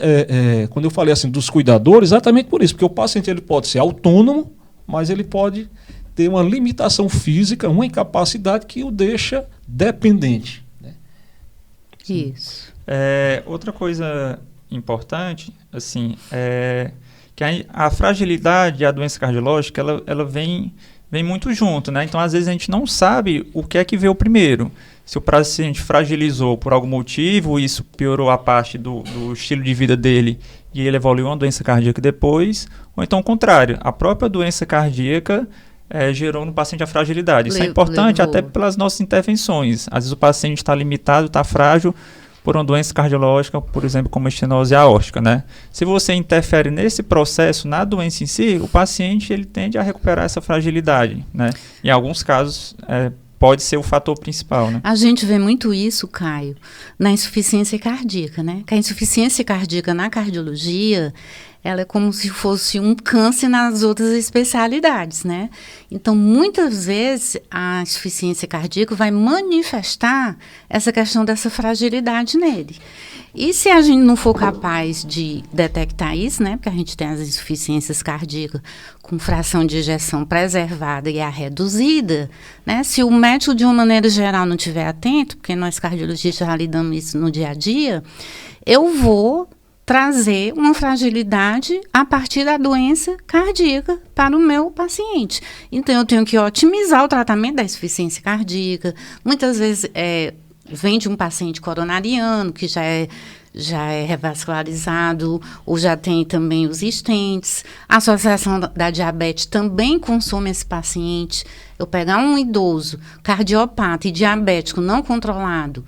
quando eu falei assim dos cuidadores, exatamente por isso, porque o paciente ele pode ser autônomo, mas ele pode ter uma limitação física, uma incapacidade que o deixa dependente, né? Isso. Outra coisa importante, assim, que a fragilidade e a doença cardiológica, ela vem muito junto, né? Então, às vezes, a gente não sabe o que é que veio primeiro. Se o paciente fragilizou por algum motivo, isso piorou a parte do estilo de vida dele e ele evoluiu uma doença cardíaca depois, ou então o contrário, a própria doença cardíaca gerou no paciente a fragilidade. Isso é importante até pelas nossas intervenções. Às vezes o paciente está limitado, está frágil por uma doença cardiológica, por exemplo, como a estenose aórtica, né? Se você interfere nesse processo, na doença em si, o paciente ele tende a recuperar essa fragilidade, né? Em alguns casos, pode ser o fator principal, né? A gente vê muito isso, Caio, na insuficiência cardíaca, né? Que a insuficiência cardíaca na cardiologia, ela é como se fosse um câncer nas outras especialidades, né? Então, muitas vezes, a insuficiência cardíaca vai manifestar essa questão dessa fragilidade nele. E se a gente não for capaz de detectar isso, né? Porque a gente tem as insuficiências cardíacas com fração de ejeção preservada e a reduzida, né? Se o médico, de uma maneira geral, não estiver atento, porque nós cardiologistas já lidamos isso no dia a dia, eu vou trazer uma fragilidade a partir da doença cardíaca para o meu paciente. Então, eu tenho que otimizar o tratamento da insuficiência cardíaca. Muitas vezes, vem de um paciente coronariano, que já é já é revascularizado, ou já tem também os stents. A Associação da Diabetes também consome esse paciente. Eu pegar um idoso cardiopata e diabético não controlado,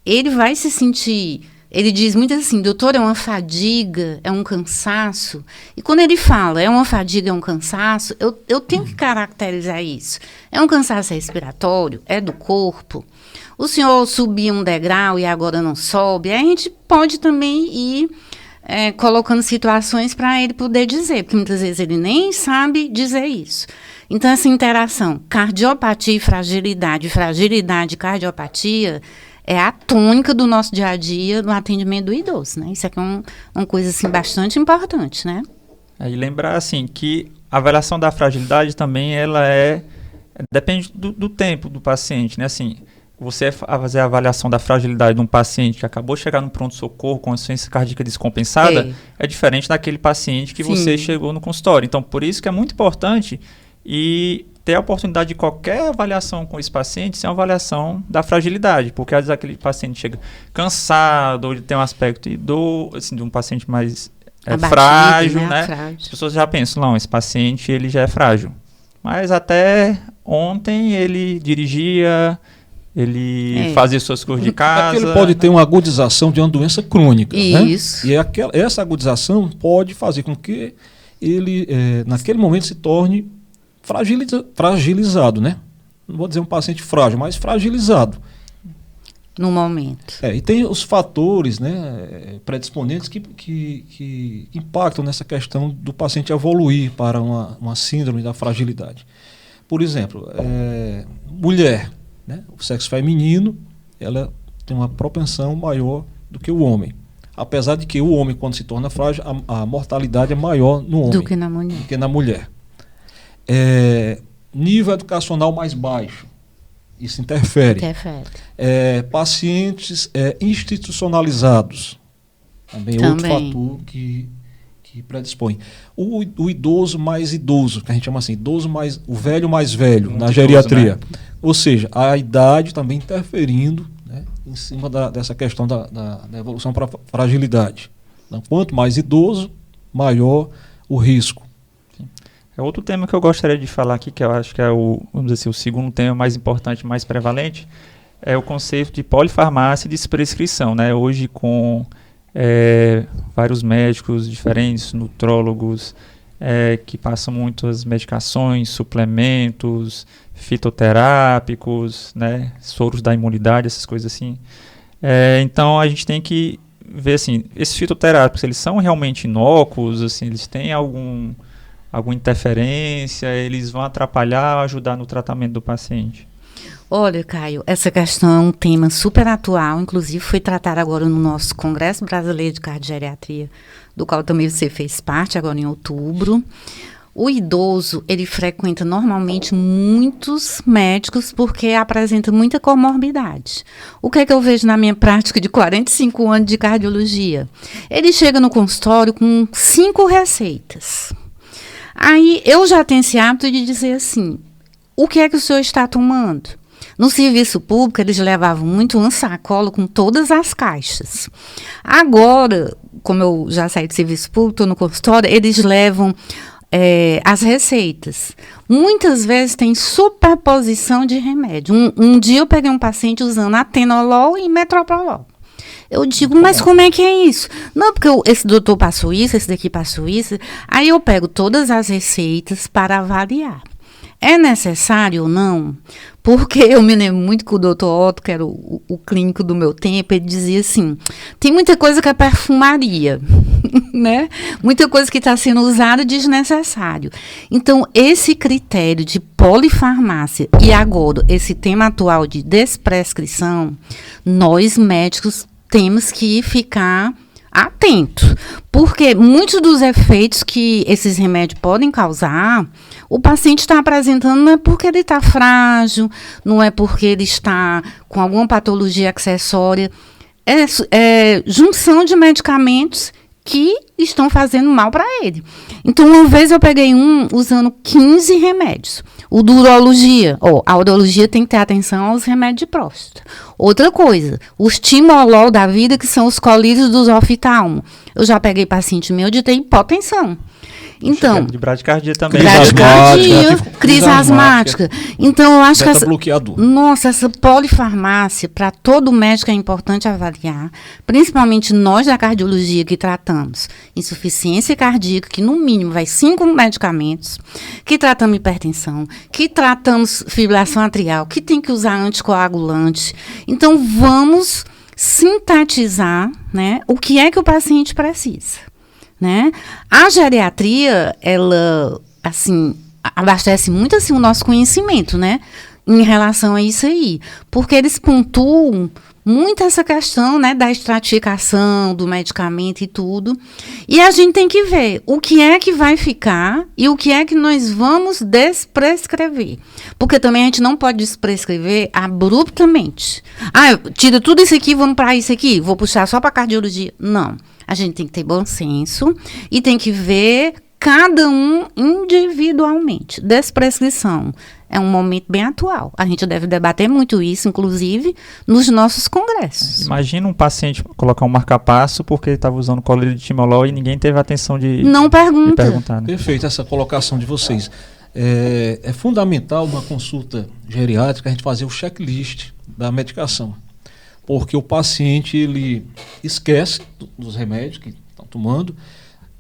ele vai se sentir... Ele diz muito assim, doutor, é uma fadiga, é um cansaço. E quando ele fala, é uma fadiga, é um cansaço, eu tenho que caracterizar isso. É um cansaço respiratório? É do corpo? O senhor subiu um degrau e agora não sobe? Aí a gente pode também ir colocando situações para ele poder dizer, porque muitas vezes ele nem sabe dizer isso. Então, essa interação cardiopatia e fragilidade e cardiopatia é a tônica do nosso dia a dia no atendimento do idoso, né? Isso aqui é uma coisa assim, bastante importante, né? E lembrar assim, que a avaliação da fragilidade também ela depende do tempo do paciente, né? Assim, você fazer a avaliação da fragilidade de um paciente que acabou de chegar no pronto-socorro com insuficiência cardíaca descompensada é diferente daquele paciente que você chegou no consultório. Então, por isso que é muito importante ter a oportunidade de qualquer avaliação com esse paciente ser uma avaliação da fragilidade, porque às vezes aquele paciente chega cansado, ou ele tem um aspecto assim, de um paciente mais frágil, né? As pessoas já pensam, não, esse paciente ele já é frágil. Mas até ontem ele dirigia, ele fazia suas coisas de casa. Ele pode ter uma agudização de uma doença crônica. Isso. Né? E essa agudização pode fazer com que ele, naquele momento, se torne fragilizado, né? Não vou dizer um paciente frágil, mas fragilizado. No momento. E tem os fatores, né, predisponentes que impactam nessa questão do paciente evoluir para uma síndrome da fragilidade. Por exemplo, mulher, né, o sexo feminino, ela tem uma propensão maior do que o homem. Apesar de que o homem, quando se torna frágil, a mortalidade é maior no homem do que na mulher. Nível educacional mais baixo, isso interfere. Pacientes institucionalizados, também outro fator que predispõe. O idoso mais idoso, que a gente chama assim, o velho mais velho, muito na geriatria. Idoso, né? Ou seja, a idade também interferindo, né, em cima dessa questão da evolução para fragilidade. Então, quanto mais idoso, maior o risco. Outro tema que eu gostaria de falar aqui, que eu acho que é vamos dizer assim, o segundo tema mais importante, mais prevalente, é o conceito de polifarmácia e desprescrição, né? Hoje com vários médicos diferentes, nutrólogos, que passam muitas medicações, suplementos, fitoterápicos, né? Soros da imunidade, essas coisas assim. Então a gente tem que ver assim, esses fitoterápicos, eles são realmente inócuos, assim, eles têm alguma interferência, eles vão atrapalhar ou ajudar no tratamento do paciente? Olha, Caio, essa questão é um tema super atual, inclusive foi tratado agora no nosso Congresso Brasileiro de Cardiogeriatria, do qual também você fez parte, agora em outubro. O idoso, ele frequenta normalmente muitos médicos porque apresenta muita comorbidade. O que é que eu vejo na minha prática de 45 anos de cardiologia? Ele chega no consultório com 5 receitas. Aí eu já tenho esse hábito de dizer assim, o que é que o senhor está tomando? No serviço público, eles levavam muito uma sacola com todas as caixas. Agora, como eu já saí do serviço público, estou no consultório, eles levam as receitas. Muitas vezes tem superposição de remédio. Um dia eu peguei um paciente usando atenolol e metoprolol. Eu digo, mas como é que é isso? Não, porque esse doutor passou isso, esse daqui passou isso. Aí eu pego todas as receitas para avaliar. É necessário ou não? Porque eu me lembro muito que o doutor Otto, que era o clínico do meu tempo, ele dizia assim, tem muita coisa que é perfumaria, né? Muita coisa que está sendo usada desnecessário. Então, esse critério de polifarmácia e agora esse tema atual de desprescrição, nós médicos temos que ficar atentos, porque muitos dos efeitos que esses remédios podem causar, o paciente está apresentando não é porque ele está frágil, não é porque ele está com alguma patologia acessória, é junção de medicamentos que estão fazendo mal para ele. Então, uma vez eu peguei usando 15 remédios. O do urologia, a urologia tem que ter atenção aos remédios de próstata. Outra coisa, os timolol da vida, que são os colírios dos oftalmo. Eu já peguei paciente meu de ter hipotensão. Então, de bradicardia também. Crise asmática. Então, eu acho que essa polifarmácia, para todo médico é importante avaliar, principalmente nós da cardiologia que tratamos insuficiência cardíaca, que no mínimo vai 5 medicamentos, que tratamos hipertensão, que tratamos fibrilação atrial, que tem que usar anticoagulante. Então, vamos sintetizar, né, o que é que o paciente precisa. Né? A geriatria, ela, assim, abastece muito assim, o nosso conhecimento, né? Em relação a isso aí. Porque eles pontuam muito essa questão, né, da estratificação do medicamento e tudo. E a gente tem que ver o que é que vai ficar e o que é que nós vamos desprescrever. Porque também a gente não pode desprescrever abruptamente. Tira tudo isso aqui, vamos para isso aqui, vou puxar só para cardiologia. Não. A gente tem que ter bom senso e tem que ver cada um individualmente. Desprescrição é um momento bem atual. A gente deve debater muito isso, inclusive, nos nossos congressos. Imagina um paciente colocar um marca-passo porque ele estava usando colírio de timolol e ninguém teve atenção de perguntar. Né? Perfeito essa colocação de vocês. É fundamental uma consulta geriátrica a gente fazer o checklist da medicação. Porque o paciente ele esquece dos remédios que estão tomando,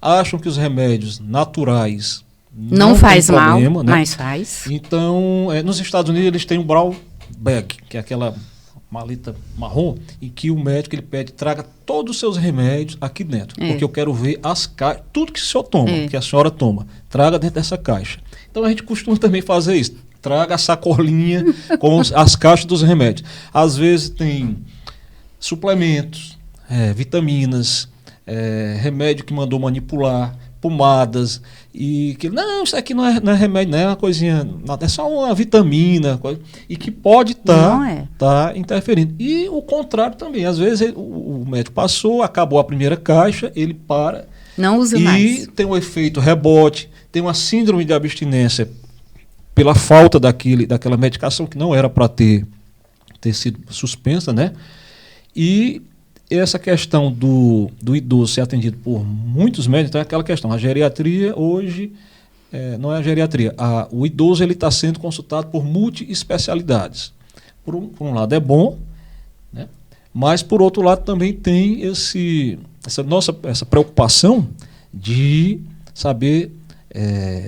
acham que os remédios naturais não faz mal, problema, né? Mas faz. Então, nos Estados Unidos eles têm o brown bag, que é aquela maleta marrom, em que o médico ele pede, traga todos os seus remédios aqui dentro, porque eu quero ver as caixas, tudo que o senhor toma, que a senhora toma, traga dentro dessa caixa. Então a gente costuma também fazer isso, traga a sacolinha com as caixas dos remédios. Às vezes tem suplementos, vitaminas, remédio que mandou manipular, pomadas, e que não, isso aqui não é remédio, não é uma coisinha, é só uma vitamina, e que pode estar interferindo. E o contrário também, às vezes o médico passou, acabou a primeira caixa, ele para, não usa mais. E tem um efeito rebote, tem uma síndrome de abstinência pela falta daquela medicação que não era para ter sido suspensa, né? E essa questão do idoso ser atendido por muitos médicos, então é aquela questão, a geriatria hoje, não é a geriatria, o idoso ele está sendo consultado por multi-especialidades. Por um lado é bom, né? Mas por outro lado também tem essa preocupação de saber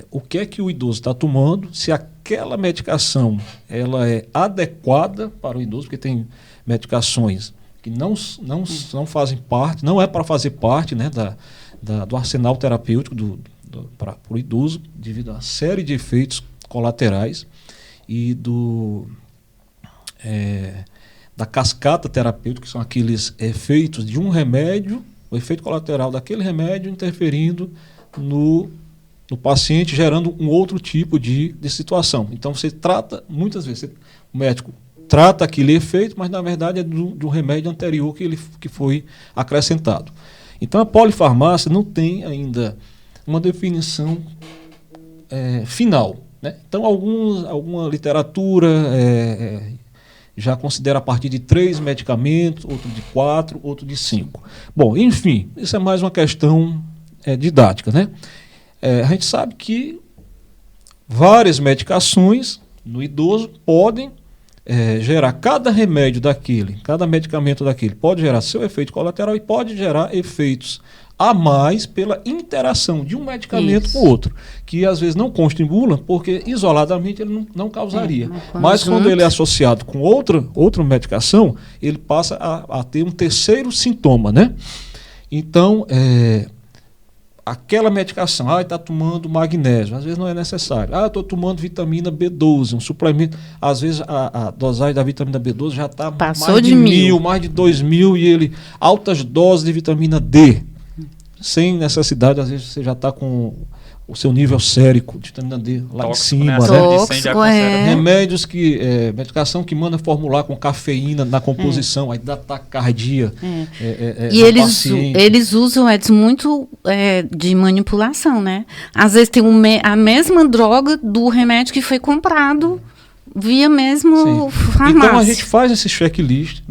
o que é que o idoso está tomando, se aquela medicação ela é adequada para o idoso, porque tem medicações que não fazem parte, não é para fazer parte, né, do arsenal terapêutico para o idoso, devido a uma série de efeitos colaterais e da cascata terapêutica, que são aqueles efeitos de um remédio, o efeito colateral daquele remédio interferindo no paciente, gerando um outro tipo de situação. Então você trata, muitas vezes, o médico trata aquele efeito, mas na verdade é do remédio anterior que foi acrescentado. Então a polifarmácia não tem ainda uma definição final, né? Então alguma literatura já considera a partir de 3 medicamentos, outro de 4, outro de 5. Bom, enfim, isso é mais uma questão didática, né? A gente sabe que várias medicações no idoso podem gerar, cada remédio daquele, cada medicamento daquele pode gerar seu efeito colateral e pode gerar efeitos a mais pela interação de um medicamento com o outro, que às vezes não consta em bula, porque isoladamente ele não causaria. Mas quando ele é associado com outra medicação, ele passa a ter um terceiro sintoma, né? Então, aquela medicação, está tomando magnésio, às vezes não é necessário. Estou tomando vitamina B12, um suplemento. Às vezes a dosagem da vitamina B12 já está mais de 1.000, mais de 2.000, e altas doses de vitamina D, sem necessidade, às vezes você já está com o seu nível sérico de vitamina D lá Tóxico, em cima, né? né? Tóxico, Remédios medicação que manda formular com cafeína na composição, aí dá taquicardia. E eles usam, Edson, muito de manipulação, né? Às vezes tem a mesma droga do remédio que foi comprado via mesmo farmácia. Então a gente faz esse checklist,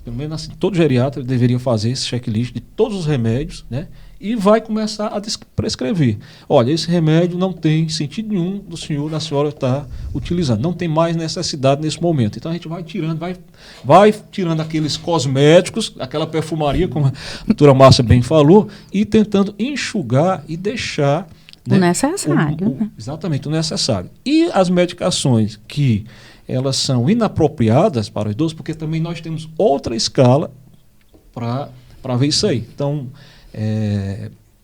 pelo menos assim, todo geriatra deveria fazer esse checklist de todos os remédios, né? E vai começar a prescrever. Olha, esse remédio não tem sentido nenhum do senhor, da senhora estar utilizando. Não tem mais necessidade nesse momento. Então a gente vai tirando, vai tirando aqueles cosméticos, aquela perfumaria, como a doutora Márcia bem falou, e tentando enxugar e deixar... O necessário. Exatamente, o necessário. E as medicações que elas são inapropriadas para o idoso, porque também nós temos outra escala para ver isso aí. Então,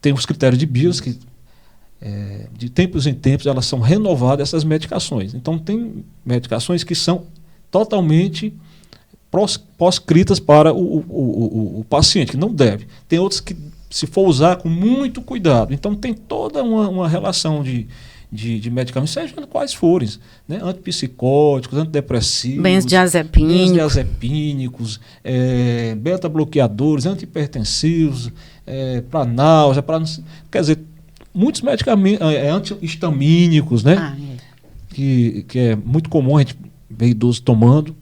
tem os critérios de BIOS que, de tempos em tempos, elas são renovadas, essas medicações. Então, tem medicações que são totalmente proscritas para o paciente, que não deve. Tem outras que, se for usar com muito cuidado. Então, tem toda uma relação de medicamentos, seja quais forem, né? Antipsicóticos, antidepressivos, benzodiazepínicos, beta-bloqueadores, antihipertensivos, para náusea, quer dizer, muitos medicamentos, antihistamínicos, né? Que é muito comum a gente ver idoso tomando.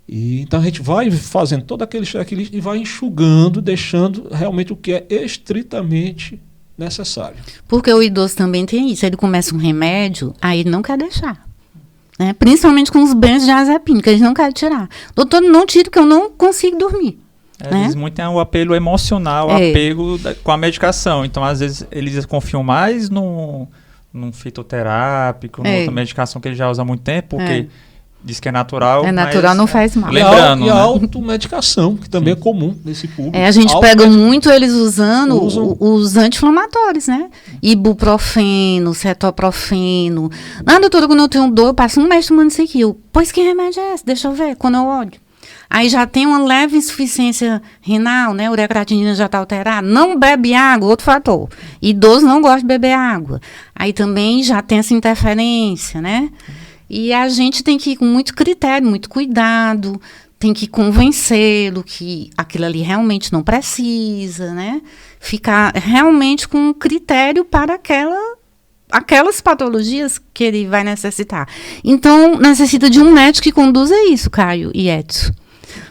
E então a gente vai fazendo todo aquele checklist e vai enxugando, deixando realmente o que é estritamente necessário. Porque o idoso também tem isso. Ele começa um remédio, aí ele não quer deixar. Né? Principalmente com os benzodiazepínicos, eles não querem tirar. Doutor, não tiro que eu não consigo dormir. Às vezes muito tem o apelo emocional, o apego com a medicação. Então, às vezes, eles confiam mais num fitoterápico, numa outra medicação que ele já usa há muito tempo, porque diz que é natural. É natural, mas não faz mal. Lembrando, e a automedicação, que também é comum nesse público. A gente pega muito eles usando os anti-inflamatórios, né? Ibuprofeno, cetoprofeno. Doutora, quando eu tenho dor, eu passo um mês tomando isso aqui. Pois que remédio é esse? Deixa eu ver, quando eu olho. Aí já tem uma leve insuficiência renal, né? A ureacreatinina já está alterada. Não bebe água, outro fator. Idoso não gosta de beber água. Aí também já tem essa interferência, né? E a gente tem que ir com muito critério, muito cuidado, tem que convencê-lo que aquilo ali realmente não precisa, né? Ficar realmente com critério para aquelas patologias que ele vai necessitar. Então, necessita de um médico que conduza isso, Caio e Edson.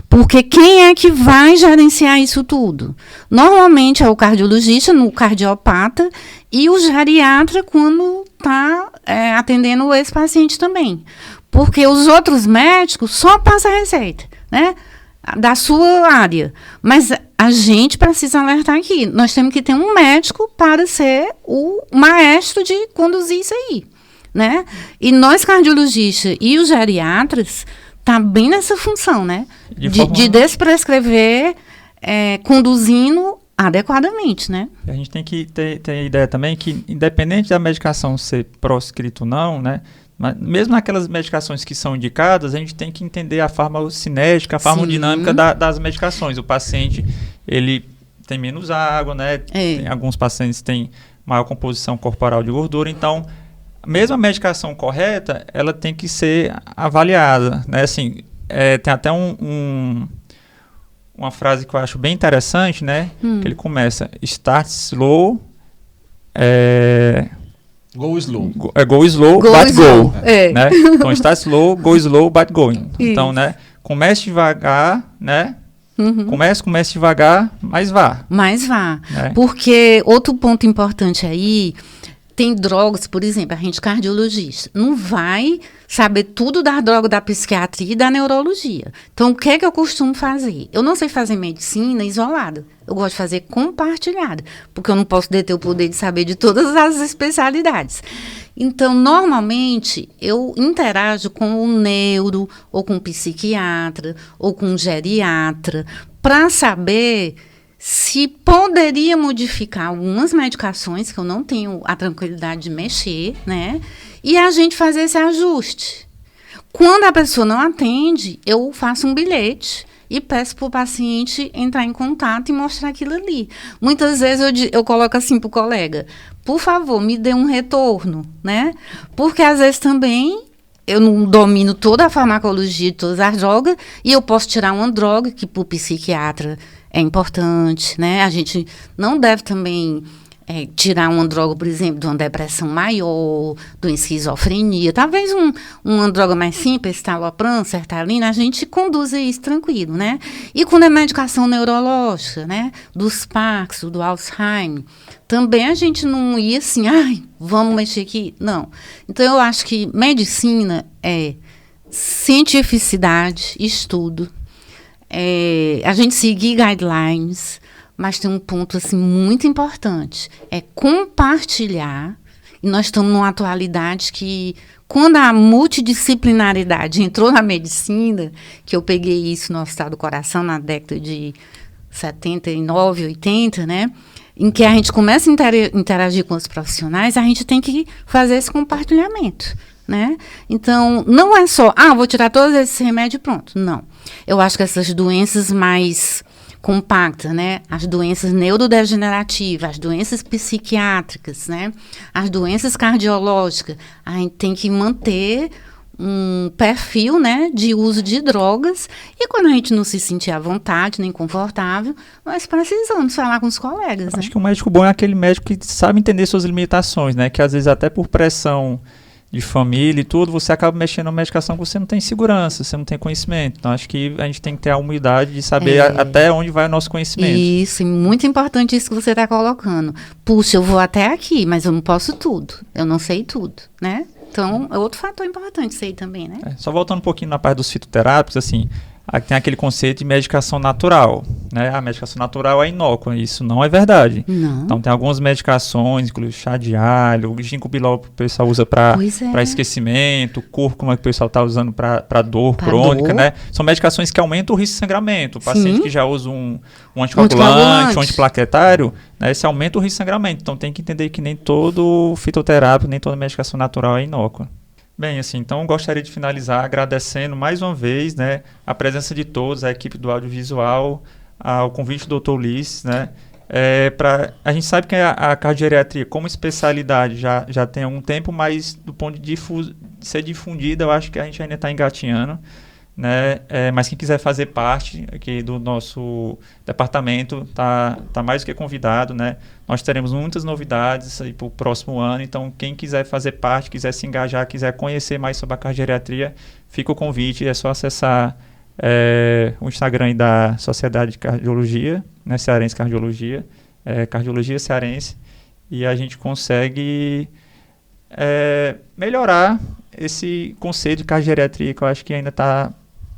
Porque quem é que vai gerenciar isso tudo? Normalmente é o cardiologista, no cardiopata, e o geriatra quando está atendendo esse paciente também. Porque os outros médicos só passam a receita, né? Da sua área. Mas a gente precisa alertar aqui. Nós temos que ter um médico para ser o maestro de conduzir isso aí, né? E nós cardiologistas e os geriatras tá bem nessa função, né? De desprescrever, conduzindo adequadamente, né? A gente tem que ter a ideia também que, independente da medicação ser proscrita ou não, né? Mas mesmo naquelas medicações que são indicadas, a gente tem que entender a farmacocinética, a farmacodinâmica das medicações. O paciente, ele tem menos água, né? Alguns pacientes têm maior composição corporal de gordura, então mesmo a medicação correta, ela tem que ser avaliada, né? Assim, tem até uma frase que eu acho bem interessante, né? Que ele começa, start slow, go slow. Go slow, but go. Né? Então, start slow, go slow, but go. Então, né? Comece devagar, né? Comece devagar, mas vá. Mas vá. Né? Porque outro ponto importante aí, tem drogas, por exemplo, a gente cardiologista não vai saber tudo da droga da psiquiatria e da neurologia. Então, o que é que eu costumo fazer? Eu não sei fazer medicina isolada. Eu gosto de fazer compartilhada, porque eu não posso deter o poder de saber de todas as especialidades. Então, normalmente, eu interajo com o neuro, ou com o psiquiatra, ou com o geriatra, para saber se poderia modificar algumas medicações, que eu não tenho a tranquilidade de mexer, né? E a gente fazer esse ajuste. Quando a pessoa não atende, eu faço um bilhete e peço para o paciente entrar em contato e mostrar aquilo ali. Muitas vezes eu coloco assim para o colega, por favor, me dê um retorno, né? Porque às vezes também eu não domino toda a farmacologia de todas as drogas e eu posso tirar uma droga que para o psiquiatra é importante, né? A gente não deve também tirar uma droga, por exemplo, de uma depressão maior, de uma esquizofrenia. Talvez uma droga mais simples, citalopram, sertralina, a gente conduza isso tranquilo, né? E quando é medicação neurológica, né? Dos Parkinson, do Alzheimer, também a gente não ia assim, vamos mexer aqui. Não. Então, eu acho que medicina é cientificidade, estudo, a gente seguir guidelines, mas tem um ponto assim, muito importante, é compartilhar. E nós estamos numa atualidade que, quando a multidisciplinaridade entrou na medicina, que eu peguei isso no Hospital do Coração na década de 79, 80, né? Em que a gente começa a interagir com os profissionais, a gente tem que fazer esse compartilhamento, né? Então, não é só, vou tirar todos esses remédios e pronto. Não. Eu acho que essas doenças mais compactas, né? As doenças neurodegenerativas, as doenças psiquiátricas, né? As doenças cardiológicas, a gente tem que manter um perfil, né, de uso de drogas, e quando a gente não se sentir à vontade, nem confortável, nós precisamos falar com os colegas. Acho que um médico bom é aquele médico que sabe entender suas limitações, né? Que às vezes até por pressão de família e tudo, você acaba mexendo na medicação que você não tem segurança, você não tem conhecimento. Então, acho que a gente tem que ter a humildade de saber até onde vai o nosso conhecimento. Isso, e muito importante isso que você está colocando. Puxa, eu vou até aqui, mas eu não posso tudo. Eu não sei tudo, né? Então, é outro fator importante isso aí também, né? Só voltando um pouquinho na parte dos fitoterápicos, assim, tem aquele conceito de medicação natural, né? A medicação natural é inócua, isso não é verdade. Não. Então, tem algumas medicações, inclusive chá de alho, o ginkgo biloba que o pessoal usa para esquecimento, cúrcuma que o pessoal está usando para dor crônica, né? São medicações que aumentam o risco de sangramento. O paciente que já usa um anticoagulante, um antiplaquetário, né, esse aumenta o risco de sangramento. Então, tem que entender que nem todo fitoterápico, nem toda medicação natural é inócua. Bem, assim, então gostaria de finalizar agradecendo mais uma vez, né, a presença de todos, a equipe do audiovisual, ao convite do Dr. Ulisses, né, a gente sabe que a cardiogeriatria como especialidade já tem algum tempo, mas do ponto de ser difundida, eu acho que a gente ainda está engatinhando, né, mas quem quiser fazer parte aqui do nosso departamento tá mais do que convidado, né? Nós teremos muitas novidades aí para o próximo ano, então quem quiser fazer parte, quiser se engajar, quiser conhecer mais sobre a cardiogeriatria, fica o convite, é só acessar o Instagram aí da Sociedade de Cardiologia, né, Cearense Cardiologia, Cardiologia Cearense, e a gente consegue melhorar esse conceito de cardiogeriatria que eu acho que ainda está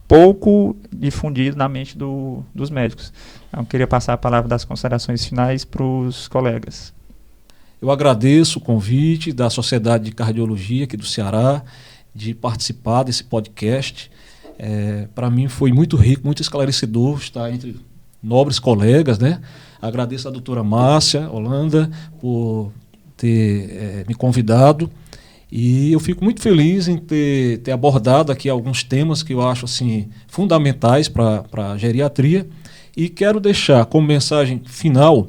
pouco difundido na mente dos médicos. Então, eu queria passar a palavra das considerações finais para os colegas. Eu agradeço o convite da Sociedade de Cardiologia aqui do Ceará, de participar desse podcast. Para mim foi muito rico, muito esclarecedor estar entre nobres colegas, né? Agradeço a doutora Márcia Holanda por ter me convidado. E eu fico muito feliz em ter abordado aqui alguns temas que eu acho assim, fundamentais para a geriatria. E quero deixar como mensagem final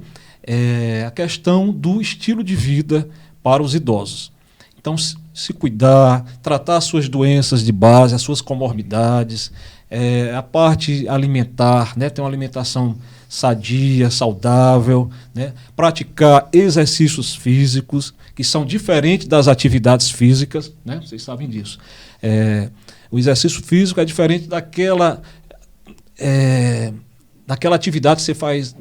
a questão do estilo de vida para os idosos. Então, se cuidar, tratar as suas doenças de base, as suas comorbidades, a parte alimentar, né, ter uma alimentação sadia, saudável, né, praticar exercícios físicos, que são diferentes das atividades físicas, né, vocês sabem disso. O exercício físico é diferente daquela atividade que você faz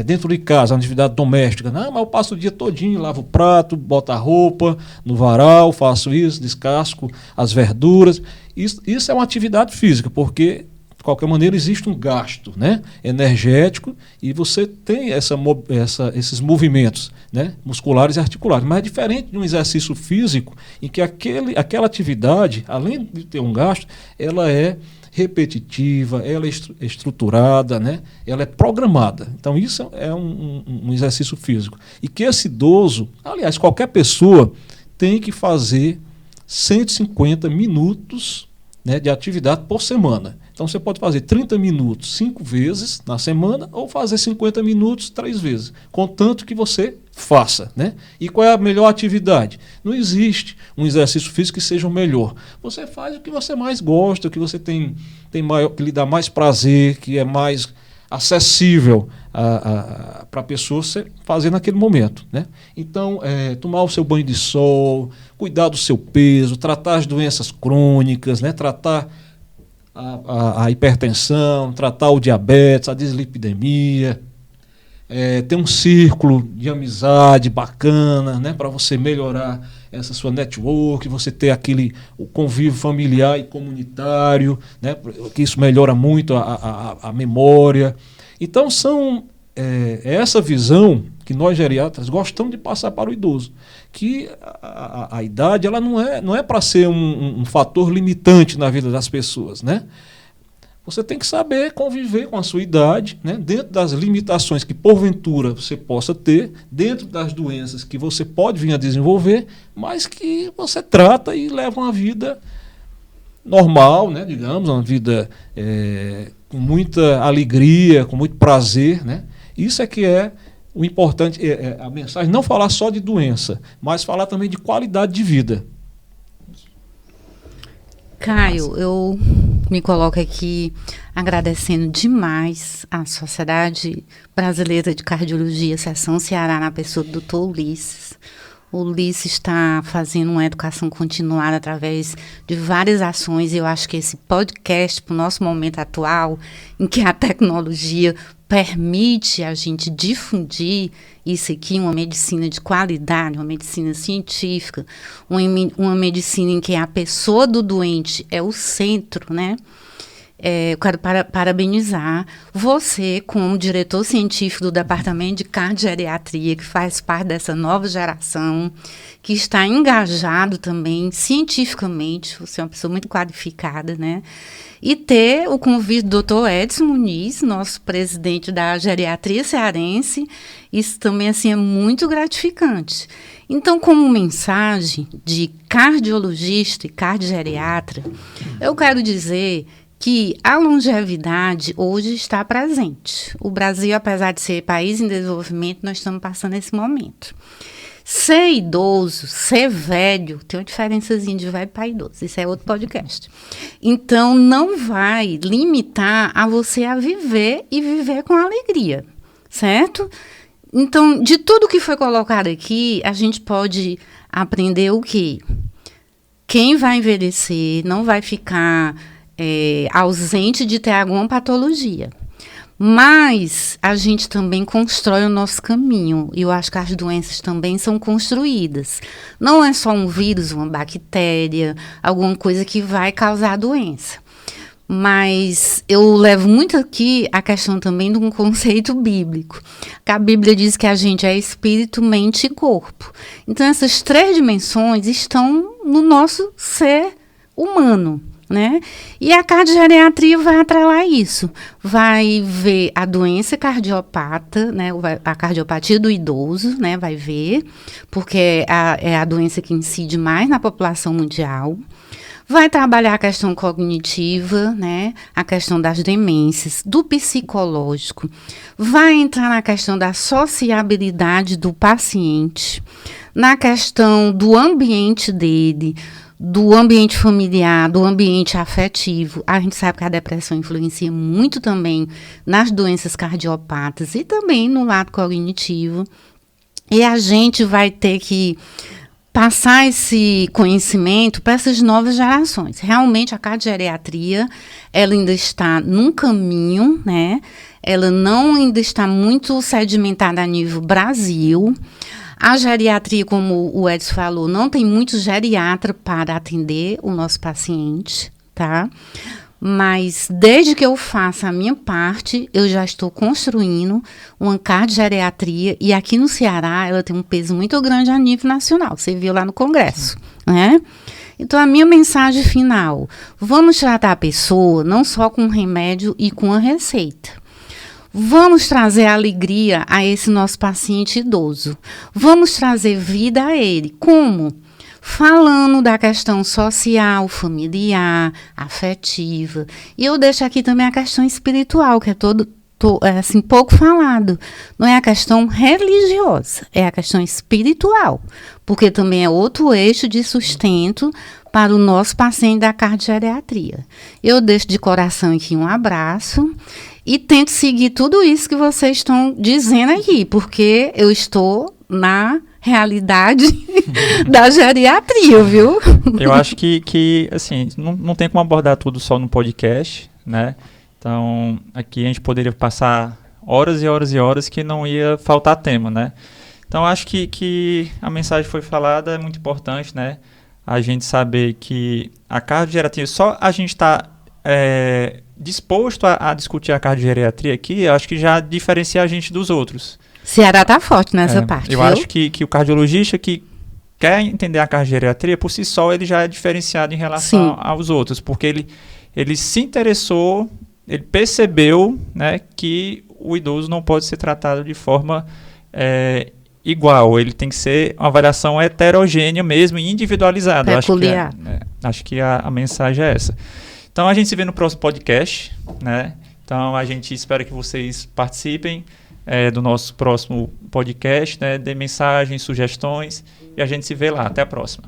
dentro de casa, uma atividade doméstica. Não, mas eu passo o dia todinho, lavo o prato, boto a roupa no varal, faço isso, descasco as verduras. Isso é uma atividade física, porque, de qualquer maneira, existe um gasto, né, energético, e você tem esses movimentos, né, musculares e articulares. Mas é diferente de um exercício físico, em que aquela atividade, além de ter um gasto, ela é repetitiva, ela é estruturada, né? Ela é programada. Então, isso é um exercício físico. E que esse idoso, aliás, qualquer pessoa, tem que fazer 150 minutos, né, de atividade por semana. Então você pode fazer 30 minutos 5 vezes na semana ou fazer 50 minutos 3 vezes, contanto que você faça, né? E qual é a melhor atividade? Não existe um exercício físico que seja o melhor. Você faz o que você mais gosta, o que você tem maior, que lhe dá mais prazer, que é mais acessível para a pessoa fazer naquele momento, né? Então, tomar o seu banho de sol, cuidar do seu peso, tratar as doenças crônicas, né? Tratar a hipertensão, tratar o diabetes, a dislipidemia, ter um círculo de amizade bacana, né? Para você melhorar essa sua network, você ter o convívio familiar e comunitário, né? Que isso melhora muito a memória. Então, é essa visão que nós geriatras gostamos de passar para o idoso, que a idade ela não é para ser um fator limitante na vida das pessoas, né? Você tem que saber conviver com a sua idade, né? Dentro das limitações que porventura você possa ter, dentro das doenças que você pode vir a desenvolver, mas que você trata e leva uma vida normal, né? Digamos, uma vida com muita alegria, com muito prazer, né? Isso é que é o importante, a mensagem, não falar só de doença, mas falar também de qualidade de vida. Caio, eu me coloco aqui agradecendo demais à Sociedade Brasileira de Cardiologia, Seção Ceará, na pessoa do Dr. Ulisses. O Ulisses está fazendo uma educação continuada através de várias ações, e eu acho que esse podcast, para o nosso momento atual, em que a tecnologia permite a gente difundir isso aqui, uma medicina de qualidade, uma medicina científica, uma medicina em que a pessoa do doente é o centro, né? Eu quero parabenizar você como diretor científico do Departamento de Cardiogeriatria, que faz parte dessa nova geração, que está engajado também cientificamente, você é uma pessoa muito qualificada, né? E ter o convite do Dr. Edson Muniz, nosso presidente da geriatria cearense, isso também assim, é muito gratificante. Então, como mensagem de cardiologista e cardiogeriatra, eu quero dizer que a longevidade hoje está presente. O Brasil, apesar de ser país em desenvolvimento, nós estamos passando esse momento. Ser idoso, ser velho, tem uma diferençazinha de velho para idoso. Isso é outro podcast. Então, não vai limitar a você a viver e viver com alegria, certo? Então, de tudo que foi colocado aqui, a gente pode aprender o quê? Quem vai envelhecer não vai ficar ausente de ter alguma patologia. Mas a gente também constrói o nosso caminho. E eu acho que as doenças também são construídas. Não é só um vírus, uma bactéria, alguma coisa que vai causar a doença. Mas eu levo muito aqui a questão também de um conceito bíblico. Que a Bíblia diz que a gente é espírito, mente e corpo. Então, essas 3 dimensões estão no nosso ser humano, né? E a cardiogeriatria vai atrelar isso. Vai ver a doença cardiopata, né? A cardiopatia do idoso, né? Vai ver, porque é a doença que incide mais na população mundial. Vai trabalhar a questão cognitiva, né? A questão das demências, do psicológico. Vai entrar na questão da sociabilidade do paciente, na questão do ambiente dele, do ambiente familiar, do ambiente afetivo. A gente sabe que a depressão influencia muito também nas doenças cardiopatas e também no lado cognitivo. E a gente vai ter que passar esse conhecimento para essas novas gerações. Realmente, a cardiogeriatria, ela ainda está num caminho, né? Ela não ainda está muito sedimentada a nível Brasil. A geriatria, como o Edson falou, não tem muito geriatra para atender o nosso paciente, tá? Mas desde que eu faça a minha parte, eu já estou construindo uma cardiogeriatria, e aqui no Ceará ela tem um peso muito grande a nível nacional, você viu lá no Congresso, né? Então, a minha mensagem final, vamos tratar a pessoa não só com remédio e com a receita. Vamos trazer alegria a esse nosso paciente idoso. Vamos trazer vida a ele. Como? falando da questão social, familiar, afetiva. E eu deixo aqui também a questão espiritual, que é assim, pouco falado. Não é a questão religiosa, é a questão espiritual, porque também é outro eixo de sustento para o nosso paciente da cardiogeriatria. Eu deixo de coração aqui um abraço e tento seguir tudo isso que vocês estão dizendo aqui, porque eu estou na realidade da geriatria, viu? Eu acho que assim, não tem como abordar tudo só no podcast, né? Então, aqui a gente poderia passar horas e horas e horas que não ia faltar tema, né? Então, acho que a mensagem foi falada, é muito importante, né? A gente saber que a cardiogeriatria, só a gente está disposto a discutir a cardiogeriatria aqui, eu acho que já diferencia a gente dos outros. Ceará está forte nessa parte, eu viu? acho que o cardiologista que quer entender a cardiogeriatria, por si só, ele já é diferenciado em relação aos outros, porque ele se interessou, ele percebeu, né, que o idoso não pode ser tratado de forma igual, ele tem que ser uma avaliação heterogênea mesmo e individualizada. Peculiar. Acho que a mensagem é essa. Então a gente se vê no próximo podcast, né? Então a gente espera que vocês participem do nosso próximo podcast, né? Dê mensagens, sugestões e a gente se vê lá. Até a próxima.